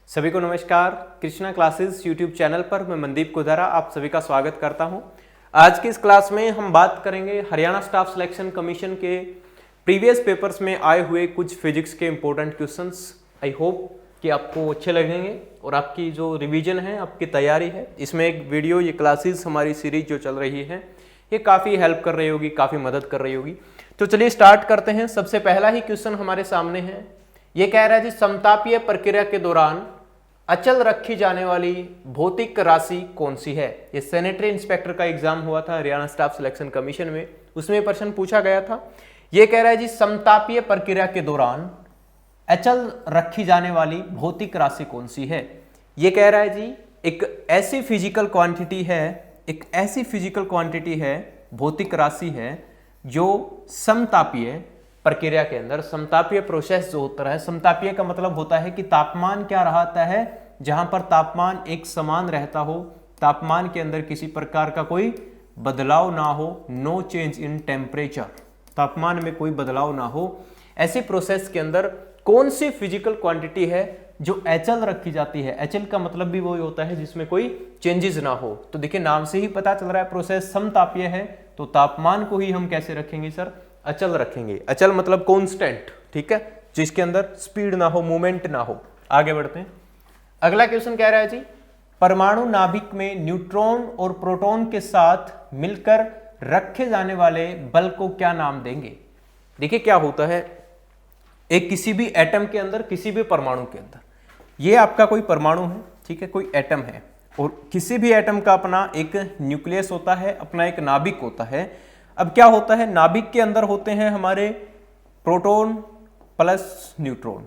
सभी को नमस्कार। कृष्णा क्लासेस यूट्यूब चैनल पर मैं मनदीप कुदारा आप सभी का स्वागत करता हूं। आज की इस क्लास में हम बात करेंगे हरियाणा स्टाफ सिलेक्शन कमीशन के प्रीवियस पेपर्स में आए हुए कुछ फिजिक्स के इंपॉर्टेंट क्वेश्चंस। आई होप कि आपको अच्छे लगेंगे और आपकी जो रिवीजन है, आपकी तैयारी है, इसमें एक वीडियो, ये क्लासेस, हमारी सीरीज जो चल रही है, ये काफ़ी हेल्प कर रही होगी, काफ़ी मदद कर रही होगी। तो चलिए स्टार्ट करते हैं। सबसे पहला ही क्वेश्चन हमारे सामने है। ये कह रहा है जी, समतापीय प्रक्रिया के दौरान अचल रखी जाने वाली भौतिक राशि कौन सी है। ये सैनिटरी इंस्पेक्टर का एग्जाम हुआ था हरियाणा स्टाफ सिलेक्शन कमीशन में, उसमें प्रश्न पूछा गया था। ये कह रहा है जी, समतापीय प्रक्रिया के दौरान अचल रखी जाने वाली भौतिक राशि कौन सी है। ये कह रहा है जी, एक ऐसी फिजिकल क्वांटिटी है, भौतिक राशि है जो समतापीय प्रक्रिया के अंदर, समतापीय प्रोसेस जो होता है, समतापीय का मतलब होता है कि तापमान क्या रहता है, जहां पर तापमान एक समान रहता हो, तापमान के अंदर किसी प्रकार का कोई बदलाव ना हो, नो चेंज इन टेम्परेचर, तापमान में कोई बदलाव ना हो, ऐसी प्रोसेस के अंदर कौन सी फिजिकल क्वांटिटी है जो अचल रखी जाती है। अचल का मतलब भी वही होता है जिसमें कोई चेंजेस ना हो। तो देखिए, नाम से ही पता चल रहा है प्रोसेस समतापीय है, तो तापमान को ही हम कैसे रखेंगे सर, अचल रखेंगे। अचल मतलब कांस्टेंट, ठीक है, जिसके अंदर स्पीड ना हो, मूवमेंट ना हो। आगे बढ़ते हैं। अगला क्वेश्चन कह रहा है जी, परमाणु नाभिक में न्यूट्रॉन और प्रोटॉन के साथ मिलकर रखे जाने वाले बल को क्या नाम देंगे। देखिए क्या होता है, एक किसी भी एटम के अंदर, किसी भी परमाणु के अंदर, ये आपका कोई परमाणु है, ठीक है, कोई एटम है, और किसी भी एटम का अपना एक न्यूक्लियस होता है, अपना एक नाभिक होता है। अब क्या होता है, नाभिक के अंदर होते हैं हमारे प्रोटॉन प्लस न्यूट्रॉन,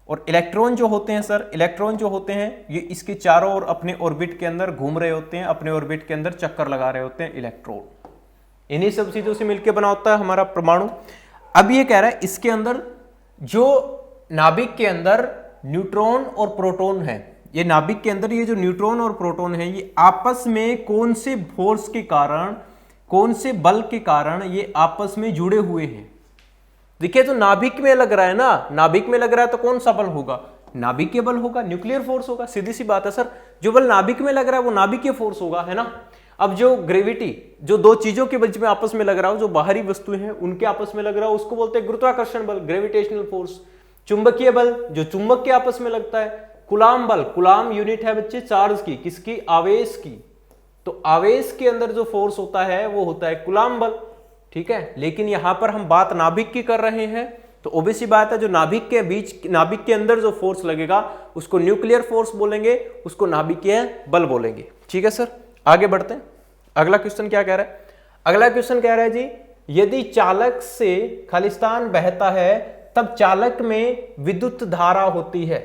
और इलेक्ट्रॉन जो होते हैं सर, इलेक्ट्रॉन जो होते हैं ये इसके चारों ओर अपने ऑर्बिट के अंदर घूम रहे होते हैं, अपने ऑर्बिट के अंदर चक्कर लगा रहे होते हैं इलेक्ट्रॉन। इन्हीं सब चीजों से मिलकर बना होता है हमारा परमाणु। अब ये कह रहा है, इसके अंदर जो नाभिक के अंदर न्यूट्रॉन और प्रोटॉन है, ये नाभिक के अंदर ये जो न्यूट्रॉन और प्रोटॉन है, ये आपस में कौन से फोर्स के कारण, कौन से बल के कारण ये आपस में जुड़े हुए हैं। देखिए, तो नाभिक में लग रहा है ना, नाभिक में लग रहा है तो कौन सा बल होगा, नाभिकीय बल होगा, न्यूक्लियर फोर्स होगा। सीधी सी बात है सर, जो बल नाभिक में लग रहा है वो नाभिकीय फोर्स होगा, है ना। अब जो ग्रेविटी, जो दो चीजों के बीच में आपस में लग रहा हो, जो बाहरी वस्तुएं हैं उनके आपस में लग रहा हो, उसको बोलते हैं गुरुत्वाकर्षण बल, ग्रेविटेशनल फोर्स। चुंबकीय बल, जो चुंबक के आपस में लगता है, कुलाम बल, कुलाम यूनिट है बच्चे चार्ज की, किसकी, आवेश की। तो आवेश के अंदर जो फोर्स होता है वो होता है कुलाम बल, ठीक है। लेकिन यहां पर हम बात नाभिक की कर रहे हैं, तो ऑब्वियस सी बात है, जो नाभिक के बीच, नाभिक के अंदर जो फोर्स लगेगा उसको न्यूक्लियर फोर्स बोलेंगे, उसको नाभिकीय बल बोलेंगे, ठीक है सर। आगे बढ़ते हैं। अगला क्वेश्चन क्या कह रहा है, अगला क्वेश्चन कह रहा है जी, यदि चालक से खालिस्तान बहता है तब चालक में विद्युत धारा होती है,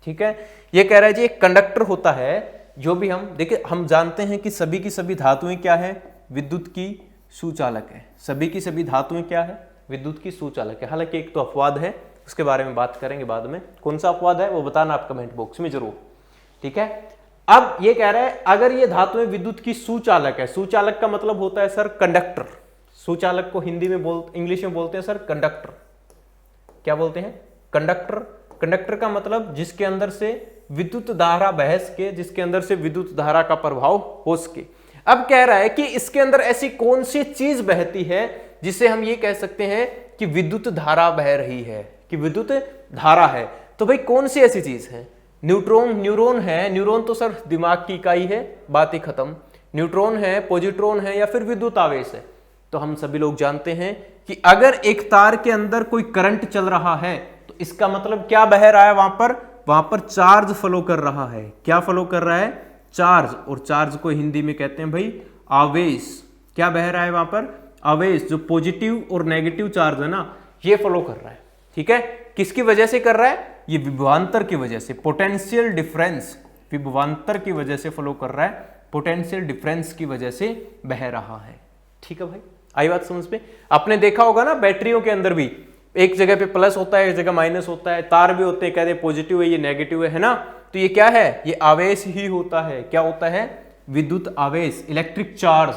ठीक है। यह कह रहा है जी, एक कंडक्टर होता है, जो भी हम देखिए, हम जानते हैं कि सभी की सभी धातुएं क्या है, विद्युत की सुचालक है। सभी की सभी धातुएं क्या है, विद्युत की सुचालक है। हालांकि एक तो अपवाद है, उसके बारे में बात करेंगे बाद में, कौन सा अपवाद है वो बताना आप कमेंट बॉक्स में जरूर, ठीक है। अब ये कह रहा है, अगर ये धातुएं विद्युत की सुचालक है, सुचालक का मतलब होता है सर कंडक्टर। सुचालक को हिंदी में इंग्लिश में बोलते हैं सर कंडक्टर। क्या बोलते हैं, कंडक्टर। कंडक्टर का मतलब जिसके अंदर से विद्युत धारा बह सके, जिसके अंदर से विद्युत धारा का प्रभाव हो सके। अब कह रहा है कि इसके अंदर ऐसी कौन सी चीज बहती है जिसे हम ये कह सकते हैं कि विद्युत धारा बह रही है, कि विद्युत धारा है। तो भाई कौन सी ऐसी चीज है, न्यूरॉन है। न्यूरॉन तो सर दिमाग की इकाई है, बात ही खत्म। न्यूट्रॉन है, पॉजिट्रॉन है, या फिर विद्युत आवेश है। तो हम सभी लोग जानते हैं कि अगर एक तार के अंदर कोई करंट चल रहा है तो इसका मतलब क्या बह रहा है, वहां पर चार्ज फ्लो कर रहा है। क्या फ्लो कर रहा है, चार्ज। और चार्ज को हिंदी में कहते हैं भाई आवेश। क्या बह रहा है वहां पर, आवेश। जो पॉजिटिव और नेगेटिव चार्ज है ना, ये फ्लो कर रहा है, ठीक है। किसकी वजह से कर रहा है, ये विभवांतर की वजह से, पोटेंशियल डिफरेंस, विभवांतर की वजह से फ्लो कर रहा है, पोटेंशियल डिफरेंस की वजह से बह रहा है, ठीक है भाई। आई बात समझ पे। आपने देखा होगा ना, बैटरियों के अंदर भी एक जगह पे प्लस होता है, एक जगह माइनस होता है, तार भी होते हैं, कहते हैं पॉजिटिव है, ये नेगेटिव है ना। तो ये क्या है, ये आवेश ही होता है। क्या होता है, विद्युत आवेश, इलेक्ट्रिक चार्ज।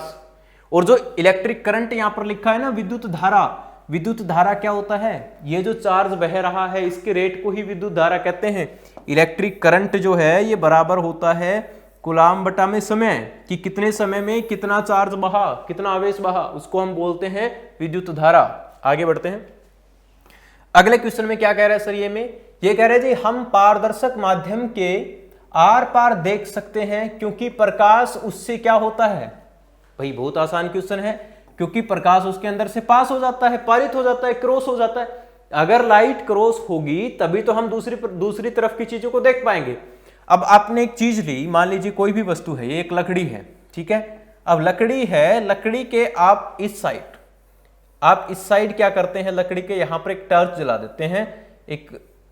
और जो इलेक्ट्रिक करंट यहां पर लिखा है ना, विद्युत धारा, विद्युत धारा क्या होता है, ये जो चार्ज बह रहा है इसके रेट को ही विद्युत धारा कहते हैं। इलेक्ट्रिक करंट जो है ये बराबर होता है कूलाम बटा में समय, कि कितने समय में कितना चार्ज बहा, कितना आवेश बहा, उसको हम बोलते हैं विद्युत धारा। आगे बढ़ते हैं। अगले क्वेश्चन में क्या कह रहा है सर, ये कह रहे हैं जी हम पारदर्शक माध्यम के आर पार देख सकते हैं क्योंकि प्रकाश उससे क्या होता है। भाई बहुत आसान क्वेश्चन है, क्योंकि प्रकाश उसके अंदर से पास हो जाता है, पारित हो जाता है, क्रॉस हो जाता है। अगर लाइट क्रॉस होगी तभी तो हम दूसरी तरफ की चीजों को देख पाएंगे। अब आपने एक चीज ली, मान लीजिए कोई भी वस्तु है, ये एक लकड़ी है, ठीक है। अब लकड़ी है, लकड़ी के आप इस साइड क्या करते हैं, लकड़ी के यहां पर एक टॉर्च जला देते हैं, एक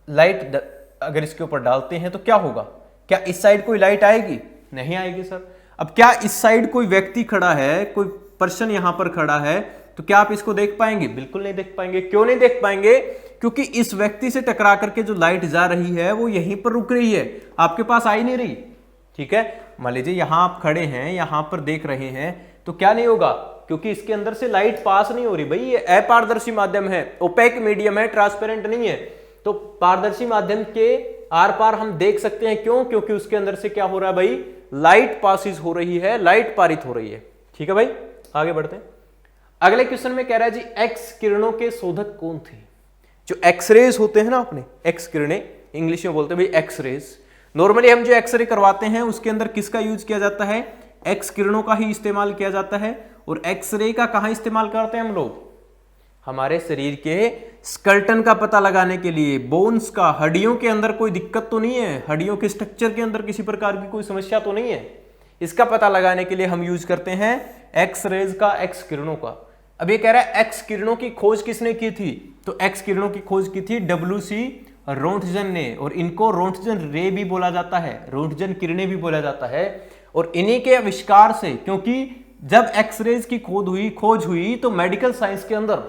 लाइट अगर इसके ऊपर डालते हैं तो क्या होगा, क्या इस साइड कोई लाइट आएगी, नहीं आएगी सर। अब क्या इस साइड कोई व्यक्ति खड़ा है, कोई पर्सन यहां पर खड़ा है, तो क्या आप इसको देख पाएंगे, बिल्कुल नहीं देख पाएंगे। क्यों नहीं देख पाएंगे, क्योंकि इस व्यक्ति से टकरा करके जो लाइट जा रही है वो यहीं पर रुक रही है, आपके पास आई नहीं रही, ठीक है। मान लीजिए यहां आप खड़े हैं, यहां पर देख रहे हैं, तो क्या नहीं होगा, क्योंकि इसके अंदर से लाइट पास नहीं हो रही। भाई ये अपारदर्शी माध्यम है, ओपेक मीडियम है, ट्रांसपेरेंट नहीं है, तो पारदर्शी माध्यम के आर पार हम देख सकते हैं। क्यों, क्योंकि उसके अंदर से क्या हो रहा है भाई, लाइट पासिस हो रही है, लाइट पारित हो रही है, ठीक है भाई। आगे बढ़ते हैं। अगले क्वेश्चन में कह रहा है जी एक्स किरणों के शोधक कौन थे। जो एक्सरेज होते हैं ना, अपने एक्स किरणें इंग्लिश में बोलते हैं भाई एक्सरेज। नॉर्मली हम जो एक्सरे करवाते हैं उसके अंदर किसका यूज किया जाता है, एक्स किरणों का ही इस्तेमाल किया जाता है। और एक्सरे का कहां इस्तेमाल करते हैं हम लोग, हमारे शरीर के स्केलेटन का पता लगाने के लिए, बोन्स का, हड्डियों के अंदर कोई दिक्कत तो नहीं है, हड्डियों के स्ट्रक्चर के अंदर किसी प्रकार की कोई समस्या तो नहीं है, इसका पता लगाने के लिए हम यूज करते हैं एक्स रेज का, एक्स किरणों का। अब ये कह रहा है एक्स किरणों की खोज किसने की थी, तो एक्स किरणों की खोज की थी WC रोंटगन ने, और इनको रोंटगन रे भी बोला जाता है, रोंटगन किरणें भी बोला जाता है। और इन्हीं के आविष्कार से, क्योंकि जब एक्सरेज की खोज हुई तो मेडिकल साइंस के अंदर,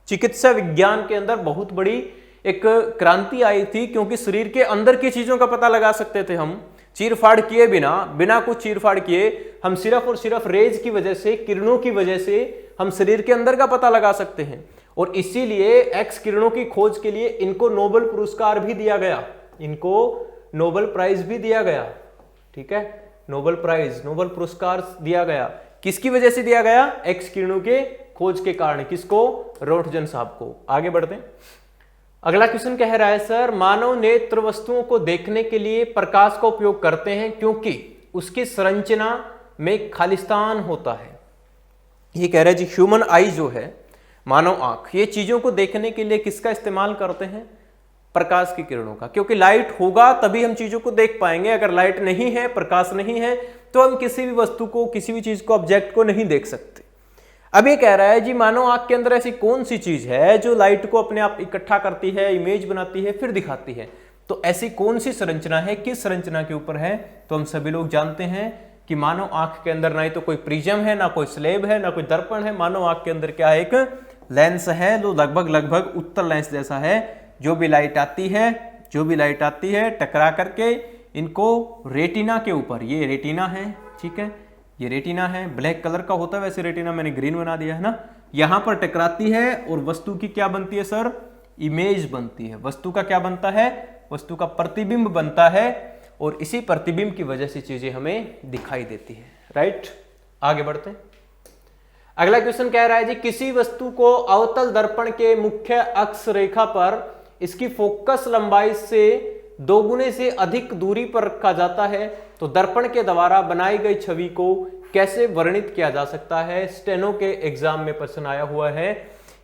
चिकित्सा विज्ञान के अंदर बहुत बड़ी एक क्रांति आई थी, क्योंकि शरीर के अंदर की चीजों का पता लगा सकते थे हम चीरफाड़ किए बिना कुछ चीरफाड़ किए, हम सिर्फ और सिर्फ रेज की वजह से, किरणों की वजह से हम शरीर के अंदर का पता लगा सकते हैं। और इसीलिए एक्स किरणों की खोज के लिए इनको नोबेल पुरस्कार भी दिया गया, इनको नोबेल प्राइज भी दिया गया, ठीक है। नोबेल प्राइज, नोबेल पुरस्कार दिया गया, किसकी वजह से दिया गया, एक्स किरणों के खोज के कारण। किसको, रोंटगन साहब को। आगे बढ़ते हैं। अगला क्वेश्चन कह रहा है सर मानव नेत्र वस्तुओं को देखने के लिए प्रकाश का उपयोग करते हैं क्योंकि उसकी संरचना में खालिस्तान होता है। ये कह रहा है जी ह्यूमन आई जो है, मानव आंख, ये चीजों को देखने के लिए किसका इस्तेमाल करते हैं, प्रकाश की किरणों का। क्योंकि लाइट होगा तभी हम चीजों को देख पाएंगे, अगर लाइट नहीं है, प्रकाश नहीं है, तो हम किसी भी वस्तु को, किसी भी चीज को, ऑब्जेक्ट को नहीं देख सकते। अब ये कह रहा है जी मानव आंख के अंदर ऐसी कौन सी चीज है जो लाइट को अपने आप इकट्ठा करती है, इमेज बनाती है, फिर दिखाती है। तो ऐसी कौन सी संरचना है, किस संरचना के ऊपर है, तो हम सभी लोग जानते हैं कि मानव आंख के अंदर ना ही तो कोई प्रिज्म है, ना कोई स्लेब है, ना कोई दर्पण है। मानव आंख के अंदर क्या है, एक लेंस है जो लगभग उत्तल लेंस जैसा है। जो भी लाइट आती है टकरा करके इनको रेटिना के ऊपर, ये रेटिना है, ठीक है, ये रेटिना है, ब्लैक कलर का होता है वैसे रेटिना, मैंने ग्रीन बना दिया है ना, यहां पर टकराती है और वस्तु की क्या बनती है सर, इमेज बनती है। वस्तु का क्या बनता है, वस्तु का प्रतिबिंब बनता है, और इसी प्रतिबिंब की वजह से चीजें हमें दिखाई देती है। राइट, आगे बढ़ते हैं। अगला क्वेश्चन कह रहा है जी किसी वस्तु को अवतल दर्पण के मुख्य अक्ष रेखा पर इसकी फोकस लंबाई से 2 गुने से अधिक दूरी पर रखा जाता है तो दर्पण के द्वारा बनाई गई छवि को कैसे वर्णित किया जा सकता है। स्टेनो के एग्जाम में प्रश्न आया हुआ है।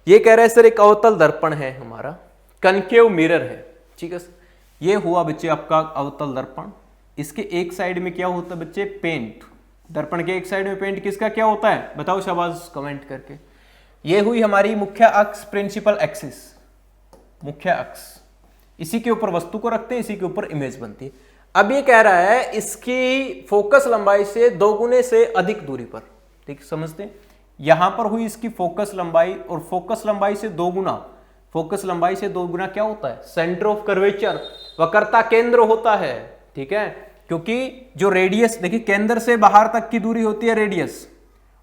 ये कह रहा है सर एक अवतल दर्पण है हमारा, कनकेव मिरर है, ठीक है। ये हुआ बच्चे आपका अवतल दर्पण। इसके एक साइड में क्या होता है बच्चे, पेंट। दर्पण के एक साइड में पेंट किसका क्या होता है, बताओ शाबाश कमेंट करके। ये हुई हमारी मुख्य अक्ष, प्रिंसिपल एक्सिस, मुख्य अक्ष। इसी के ऊपर वस्तु को रखते हैं, इसी के ऊपर इमेज बनती है। अब ये कह रहा है इसकी फोकस लंबाई से 2 गुने से अधिक दूरी पर, ठीक समझते हैं। यहां पर हुई इसकी फोकस लंबाई, और फोकस लंबाई से 2 गुना, फोकस लंबाई से 2 गुना क्या होता है, सेंटर ऑफ कर्वेचर, वक्रता केंद्र होता है, ठीक है। क्योंकि जो रेडियस, देखिए केंद्र से बाहर तक की दूरी होती है रेडियस,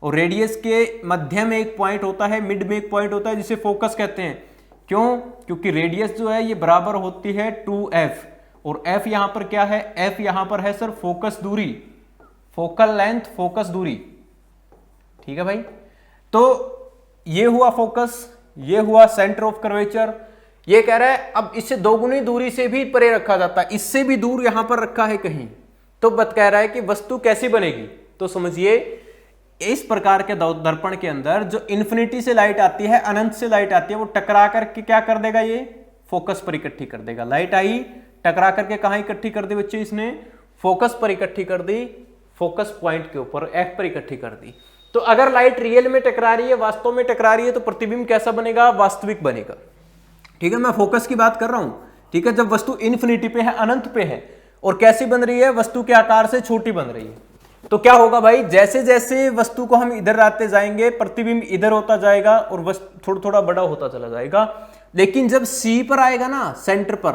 और रेडियस के मध्य में एक पॉइंट होता है, मिड में एक पॉइंट होता है जिसे फोकस कहते हैं। क्यों? क्योंकि रेडियस जो है ये बराबर होती है 2f, और f यहां पर क्या है? f यहां पर है सर फोकस दूरी, फोकल लेंथ, फोकस दूरी। ठीक है भाई, तो ये हुआ फोकस, ये हुआ सेंटर ऑफ कर्वेचर। ये कह रहा है अब इससे दोगुनी दूरी से भी परे रखा जाता है, इससे भी दूर यहां पर रखा है कहीं, तो बत कह रहा है कि वस्तु कैसी बनेगी। तो समझिए इस प्रकार के दर्पण के अंदर जो इन्फिनिटी से लाइट आती है, अनंत से लाइट आती है, वो टकरा करके क्या कर देगा? ये फोकस पर इकट्ठी कर देगा। लाइट आई, टकरा करके कहां इकट्ठी कर दी बच्चे? इसने फोकस पर इकट्ठी कर दी, फोकस पॉइंट के ऊपर एफ पर इकट्ठी कर दी। तो अगर लाइट रियल में टकरा रही है, वास्तव में टकरा रही है, तो प्रतिबिंब कैसा बनेगा? वास्तविक बनेगा। ठीक है, मैं फोकस की बात कर रहा हूं। ठीक है, जब वस्तु इन्फिनिटी पे है, अनंत पे है, और कैसी बन रही है? वस्तु के आकार से छोटी बन रही है, तो क्या होगा भाई? जैसे जैसे वस्तु को हम इधर लाते जाएंगे, प्रतिबिंब इधर होता जाएगा और वस्तु थोड़ा थोड़ा बड़ा होता चला जाएगा। लेकिन जब सी पर आएगा ना, सेंटर पर,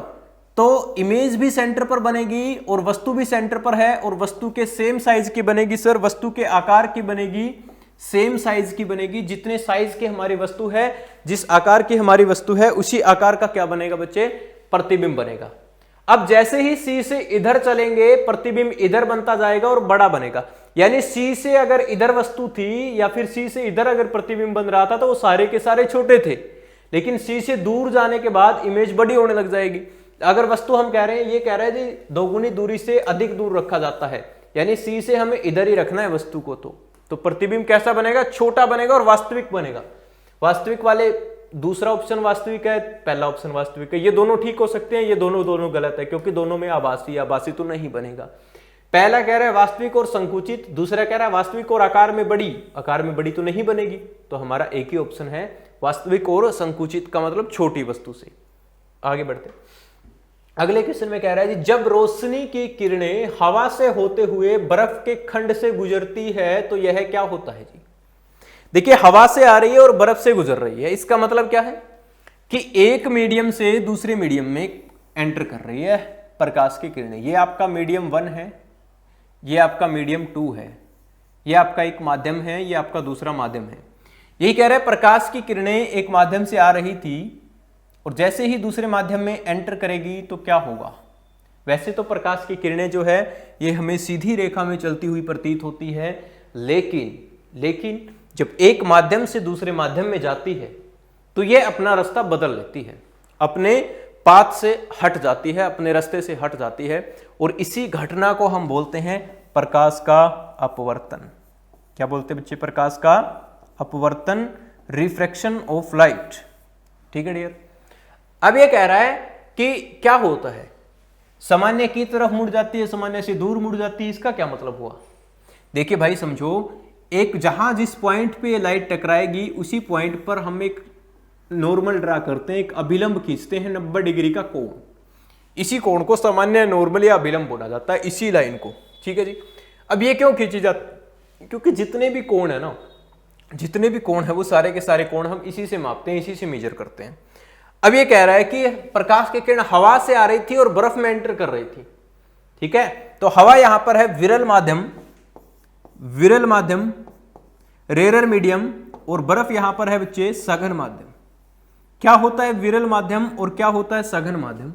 तो इमेज भी सेंटर पर बनेगी और वस्तु भी सेंटर पर है, और वस्तु के सेम साइज की बनेगी सर, वस्तु के आकार की बनेगी, सेम साइज की बनेगी। जितने साइज की हमारी वस्तु है, जिस आकार की हमारी वस्तु है, उसी आकार का क्या बनेगा बच्चे? प्रतिबिंब बनेगा। अब जैसे ही सी से इधर चलेंगे, प्रतिबिंब इधर बनता जाएगा और बड़ा बनेगा। यानी सी से अगर इधर वस्तु थी या फिर सी से इधर अगर प्रतिबिंब बन रहा था, तो वो सारे के सारे छोटे थे, लेकिन सी से दूर जाने के बाद इमेज बड़ी होने लग जाएगी। अगर वस्तु हम कह रहे हैं, ये कह रहे हैं जी दोगुनी दूरी से अधिक दूर रखा जाता है, यानी सी से हमें इधर ही रखना है वस्तु को, तो प्रतिबिंब कैसा बनेगा? छोटा बनेगा और वास्तविक बनेगा। वास्तविक वाले, दूसरा ऑप्शन वास्तविक है, पहला ऑप्शन वास्तविक है। ये दोनों ठीक हो सकते हैं, ये दोनों गलत है, क्योंकि दोनों में आभासी तो नहीं बनेगा। पहला कह रहा है वास्तविक और संकुचित, दूसरा कह रहा है वास्तविक और आकार में बड़ी तो नहीं बनेगी। तो हमारा एक ही ऑप्शन है, वास्तविक और संकुचित का मतलब छोटी वस्तु से। आगे बढ़ते, अगले क्वेश्चन में कह रहा है जी, जब रोशनी की किरणें हवा से होते हुए बर्फ के खंड से गुजरती है, तो यह क्या होता है जी? देखिए, हवा से आ रही है और बर्फ से गुजर रही है, इसका मतलब क्या है कि एक मीडियम से दूसरे मीडियम में एंटर कर रही है प्रकाश की किरणें। ये आपका मीडियम 1 है, ये आपका मीडियम 2 है, ये आपका एक माध्यम है, ये आपका दूसरा माध्यम है। यही कह रहा है प्रकाश की किरणें एक माध्यम से आ रही थी और जैसे ही दूसरे माध्यम में एंटर करेगी तो क्या होगा? वैसे तो प्रकाश की किरणें जो है ये हमें सीधी रेखा में चलती हुई प्रतीत होती है, लेकिन जब एक माध्यम से दूसरे माध्यम में जाती है तो ये अपना रास्ता बदल लेती है, अपने पाथ से हट जाती है, अपने रास्ते से हट जाती है, और इसी घटना को हम बोलते हैं प्रकाश का अपवर्तन। क्या बोलते हैं बच्चे? प्रकाश का अपवर्तन, रिफ्रैक्शन ऑफ लाइट। ठीक है डियर, अब ये कह रहा है कि क्या होता है? सामान्य की तरफ मुड़ जाती है, सामान्य से दूर मुड़ जाती है, इसका क्या मतलब हुआ? देखिए भाई समझो, एक जहां जिस पॉइंट पे लाइट टकराएगी उसी पॉइंट पर हम एक नॉर्मल ड्रा करते हैं, एक अभिलंब खींचते हैं 90 डिग्री का कोण। इसी कोण को सामान्य, नॉर्मल या अभिलंब बोला जाता है, इसी लाइन को। ठीक है जी। अब ये क्यों खींची जाती? क्योंकि जितने भी कोण है ना, जितने भी कोण है वो सारे के सारे कोण हम इसी से मापते हैं, इसी से मेजर करते हैं। अब ये कह रहा है कि प्रकाश की किरण हवा से आ रही थी और बर्फ में एंटर कर रही थी। ठीक है, तो हवा यहां पर है विरल माध्यम, रेरर मीडियम, और बर्फ यहां पर है बच्चे सघन माध्यम। क्या होता है विरल माध्यम और क्या होता है सघन माध्यम?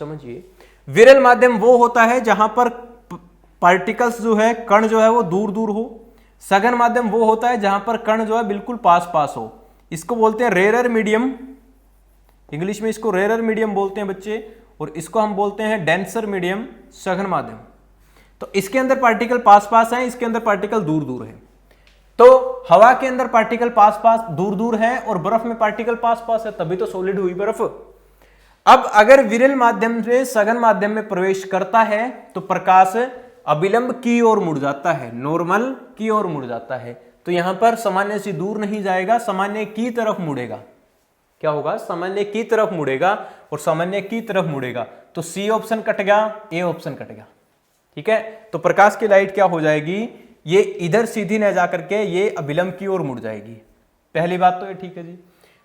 समझिए, विरल माध्यम वो होता है जहां पर पार्टिकल्स जो है, कण जो है वो दूर दूर हो। सघन माध्यम वो होता है जहां पर कण जो है बिल्कुल पास पास हो। इसको बोलते हैं रेरर मीडियम, इंग्लिश में इसको रेरर मीडियम बोलते हैं बच्चे, और इसको हम बोलते हैं डेंसर मीडियम, सघन माध्यम। तो इसके अंदर पार्टिकल पास पास है, इसके अंदर पार्टिकल दूर दूर है। तो हवा के अंदर पार्टिकल पास पास दूर दूर है और बर्फ में पार्टिकल पास पास है, तभी तो सॉलिड हुई बर्फ। अब अगर विरल माध्यम से सघन माध्यम में प्रवेश करता है तो प्रकाश अभिलंब की ओर मुड़ जाता है, नॉर्मल की ओर मुड़ जाता है। तो यहां पर सामान्य से दूर नहीं जाएगा, सामान्य की तरफ मुड़ेगा। क्या होगा? सामान्य की तरफ मुड़ेगा, और सामान्य की तरफ मुड़ेगा तो सी ऑप्शन कट गया, ए ऑप्शन कट गया। ठीक है, तो प्रकाश की लाइट क्या हो जाएगी? ये इधर सीधी न जाकर के ये अभिलंब की ओर मुड़ जाएगी। पहली बात तो ये ठीक है जी।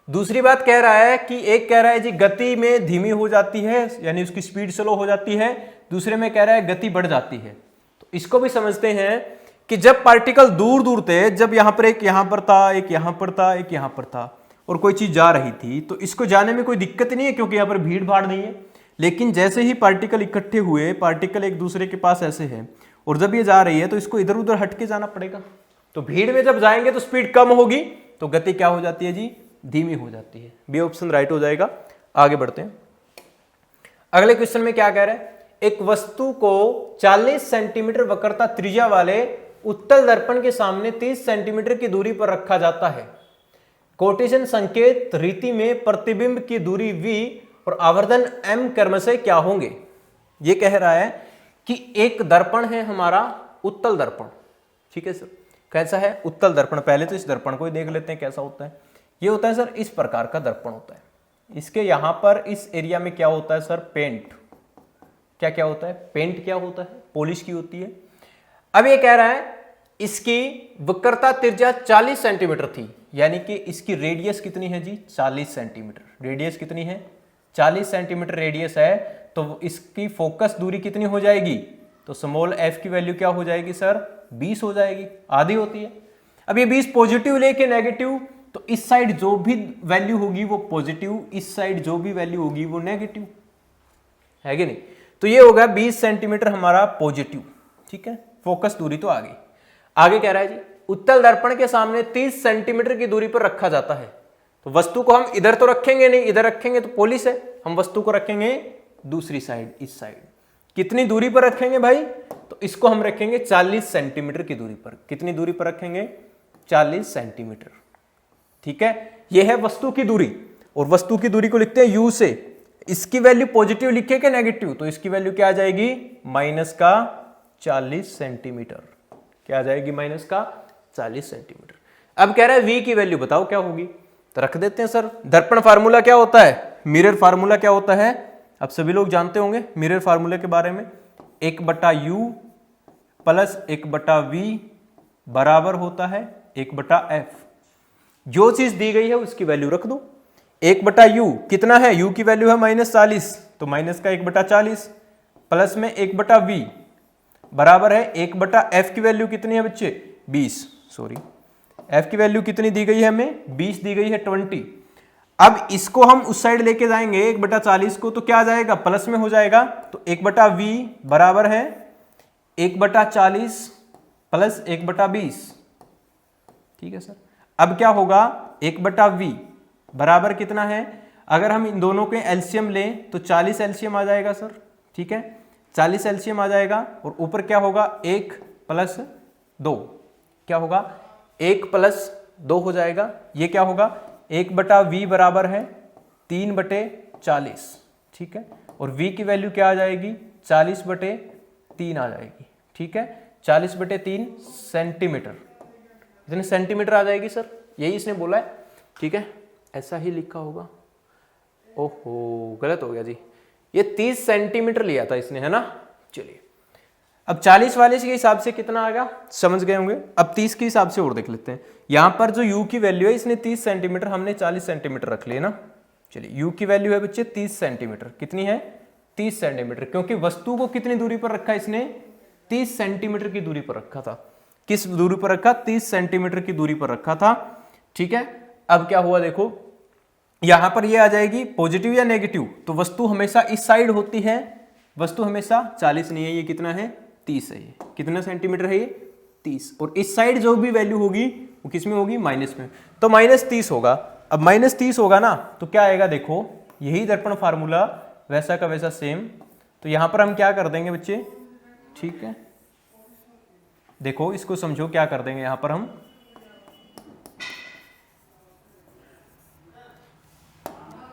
दूसरी बात कह रहा है कि एक कह रहा है जी गति में धीमी हो जाती है, यानी उसकी स्पीड स्लो हो जाती है। दूसरे में कह रहा है गति बढ़ जाती है। तो इसको भी समझते हैं कि जब पार्टिकल दूर दूर थे, जब यहां पर एक यहां पर था, एक यहां पर था, एक यहां पर था, और कोई चीज जा रही थी, तो इसको जाने में कोई दिक्कत नहीं है क्योंकि यहां पर भीड़ भाड़ नहीं है। लेकिन जैसे ही पार्टिकल इकट्ठे हुए, पार्टिकल एक दूसरे के पास ऐसे है, और जब ये जा रही है तो इसको इधर उधर हट के जाना पड़ेगा। तो भीड़ में जब जाएंगे तो स्पीड कम होगी, तो गति क्या हो जाती है जी, धीमी हो जाती है। बी ऑप्शन राइट हो जाएगा। आगे बढ़ते हैं। अगले क्वेश्चन में क्या कह रहे हैं, एक वस्तु को 40 सेंटीमीटर वक्रता त्रिज्या वाले उत्तल दर्पण के सामने 30 सेंटीमीटर की दूरी पर रखा जाता है। कोटेशन संकेत रीति में प्रतिबिंब की दूरी v और आवर्धन m क्रमशः क्या होंगे। यह कह रहा है कि एक दर्पण है हमारा उत्तल दर्पण, ठीक है सर। कैसा है, उत्तल दर्पण। पहले तो इस दर्पण को ही देख लेते हैं कैसा होता है। ये होता है सर इस प्रकार का दर्पण होता है। इसके यहां पर इस एरिया में क्या होता है सर, पेंट। क्या क्या होता है, पेंट क्या होता है, पॉलिश की होती है। अब ये कह रहा है इसकी वक्रता त्रिज्या 40 सेंटीमीटर थी, यानी कि इसकी रेडियस कितनी है जी, 40 सेंटीमीटर। रेडियस कितनी है, 40 सेंटीमीटर रेडियस है, तो इसकी फोकस दूरी कितनी हो जाएगी, तो स्मॉल f की वैल्यू क्या हो जाएगी सर, 20 हो जाएगी, आधी होती है। अब ये 20 पॉजिटिव लेके नेगेटिव, तो इस साइड जो भी वैल्यू होगी वो पॉजिटिव, इस साइड जो भी वैल्यू होगी वो नेगेटिव, है कि नहीं। तो ये होगा 20 सेंटीमीटर हमारा पॉजिटिव, ठीक है। फोकस दूरी तो आ गई। आगे कह रहा है जी उत्तल दर्पण के सामने 30 सेंटीमीटर की दूरी पर रखा जाता है। तो वस्तु को हम इधर तो रखेंगे नहीं, इधर रखेंगे तो पॉलिश है, हम वस्तु को रखेंगे दूसरी साइड, इस साइड। कितनी दूरी पर रखेंगे भाई, तो इसको हम रखेंगे 40 सेंटीमीटर की दूरी पर। कितनी दूरी पर रखेंगे, 40 सेंटीमीटर, ठीक है। यह है वस्तु की दूरी, और वस्तु की दूरी को लिखते हैं u से। इसकी वैल्यू पॉजिटिव लिखे के नेगेटिव, तो इसकी वैल्यू क्या आ जाएगी, माइनस का 40 सेंटीमीटर। क्या आ जाएगी, माइनस का 40 सेंटीमीटर। अब कह रहा है v की वैल्यू बताओ क्या होगी, तो रख देते हैं सर। दर्पण फार्मूला क्या होता है, मिरर फार्मूला क्या होता है, अब सभी लोग जानते होंगे मिरर फार्मूले के बारे में। 1/u प्लस 1/v बराबर होता है 1/f। जो चीज दी गई है उसकी वैल्यू रख दो। 1/u कितना है, u की वैल्यू है -40, तो माइनस का 1/40 प्लस में 1/v बराबर है 1/f की वैल्यू कितनी है बच्चे, 20। सॉरी, f की वैल्यू कितनी दी गई है हमें, 20 दी गई है, 20। अब इसको हम उस साइड लेके जाएंगे 1/40 को, तो क्या आ जाएगा, प्लस में हो जाएगा। तो 1/v बराबर है 1/40 प्लस 1/20, ठीक है सर। अब क्या होगा, 1/v बराबर कितना है, अगर हम इन दोनों के एलसीएम लें तो 40 एलसीएम आ जाएगा सर, ठीक है। 40 एलसीएम आ जाएगा, और ऊपर क्या होगा, 1 + 2, क्या होगा, 1 + 2 हो जाएगा। ये क्या होगा, 1/v बराबर है 3/40, ठीक है। और v की वैल्यू क्या आ जाएगी, 40/3 आ जाएगी, ठीक है। 40/3 सेंटीमीटर, इतने सेंटीमीटर आ जाएगी सर, यही इसने बोला है, ठीक है। ऐसा ही लिखा होगा, ओहो गलत हो गया जी, ये 30 सेंटीमीटर लिया था इसने, है ना। चलिए अब 40 वाले के हिसाब से कितना आ गया, समझ गए होंगे। अब 30 के हिसाब से और देख लेते हैं। यहां पर जो u की वैल्यू है, इसने 30 सेंटीमीटर, हमने 40 सेंटीमीटर रख लिया ना। चलिए u की वैल्यू है बच्चे 30 सेंटीमीटर, कितनी है, 30 सेंटीमीटर, क्योंकि वस्तु को कितनी दूरी पर रखा इसने, 30 सेंटीमीटर की दूरी पर रखा था। किस दूरी पर रखा, 30 सेंटीमीटर की दूरी पर रखा था, ठीक है। अब क्या हुआ देखो, यहां पर ये आ जाएगी पॉजिटिव या नेगेटिव, तो वस्तु हमेशा इस साइड होती है, वस्तु हमेशा 40 नहीं है, ये कितना है, 30 है। ये कितना सेंटीमीटर है, ये 30। और इस साइड जो भी वैल्यू होगी वो किस में होगी, माइनस में, तो -30 होगा। अब -30 होगा ना, तो क्या आएगा देखो, यही दर्पण फार्मूला वैसा का वैसा सेम। तो यहां पर हम क्या कर देंगे बच्चे, ठीक है, देखो इसको समझो, क्या कर देंगे यहां पर हम,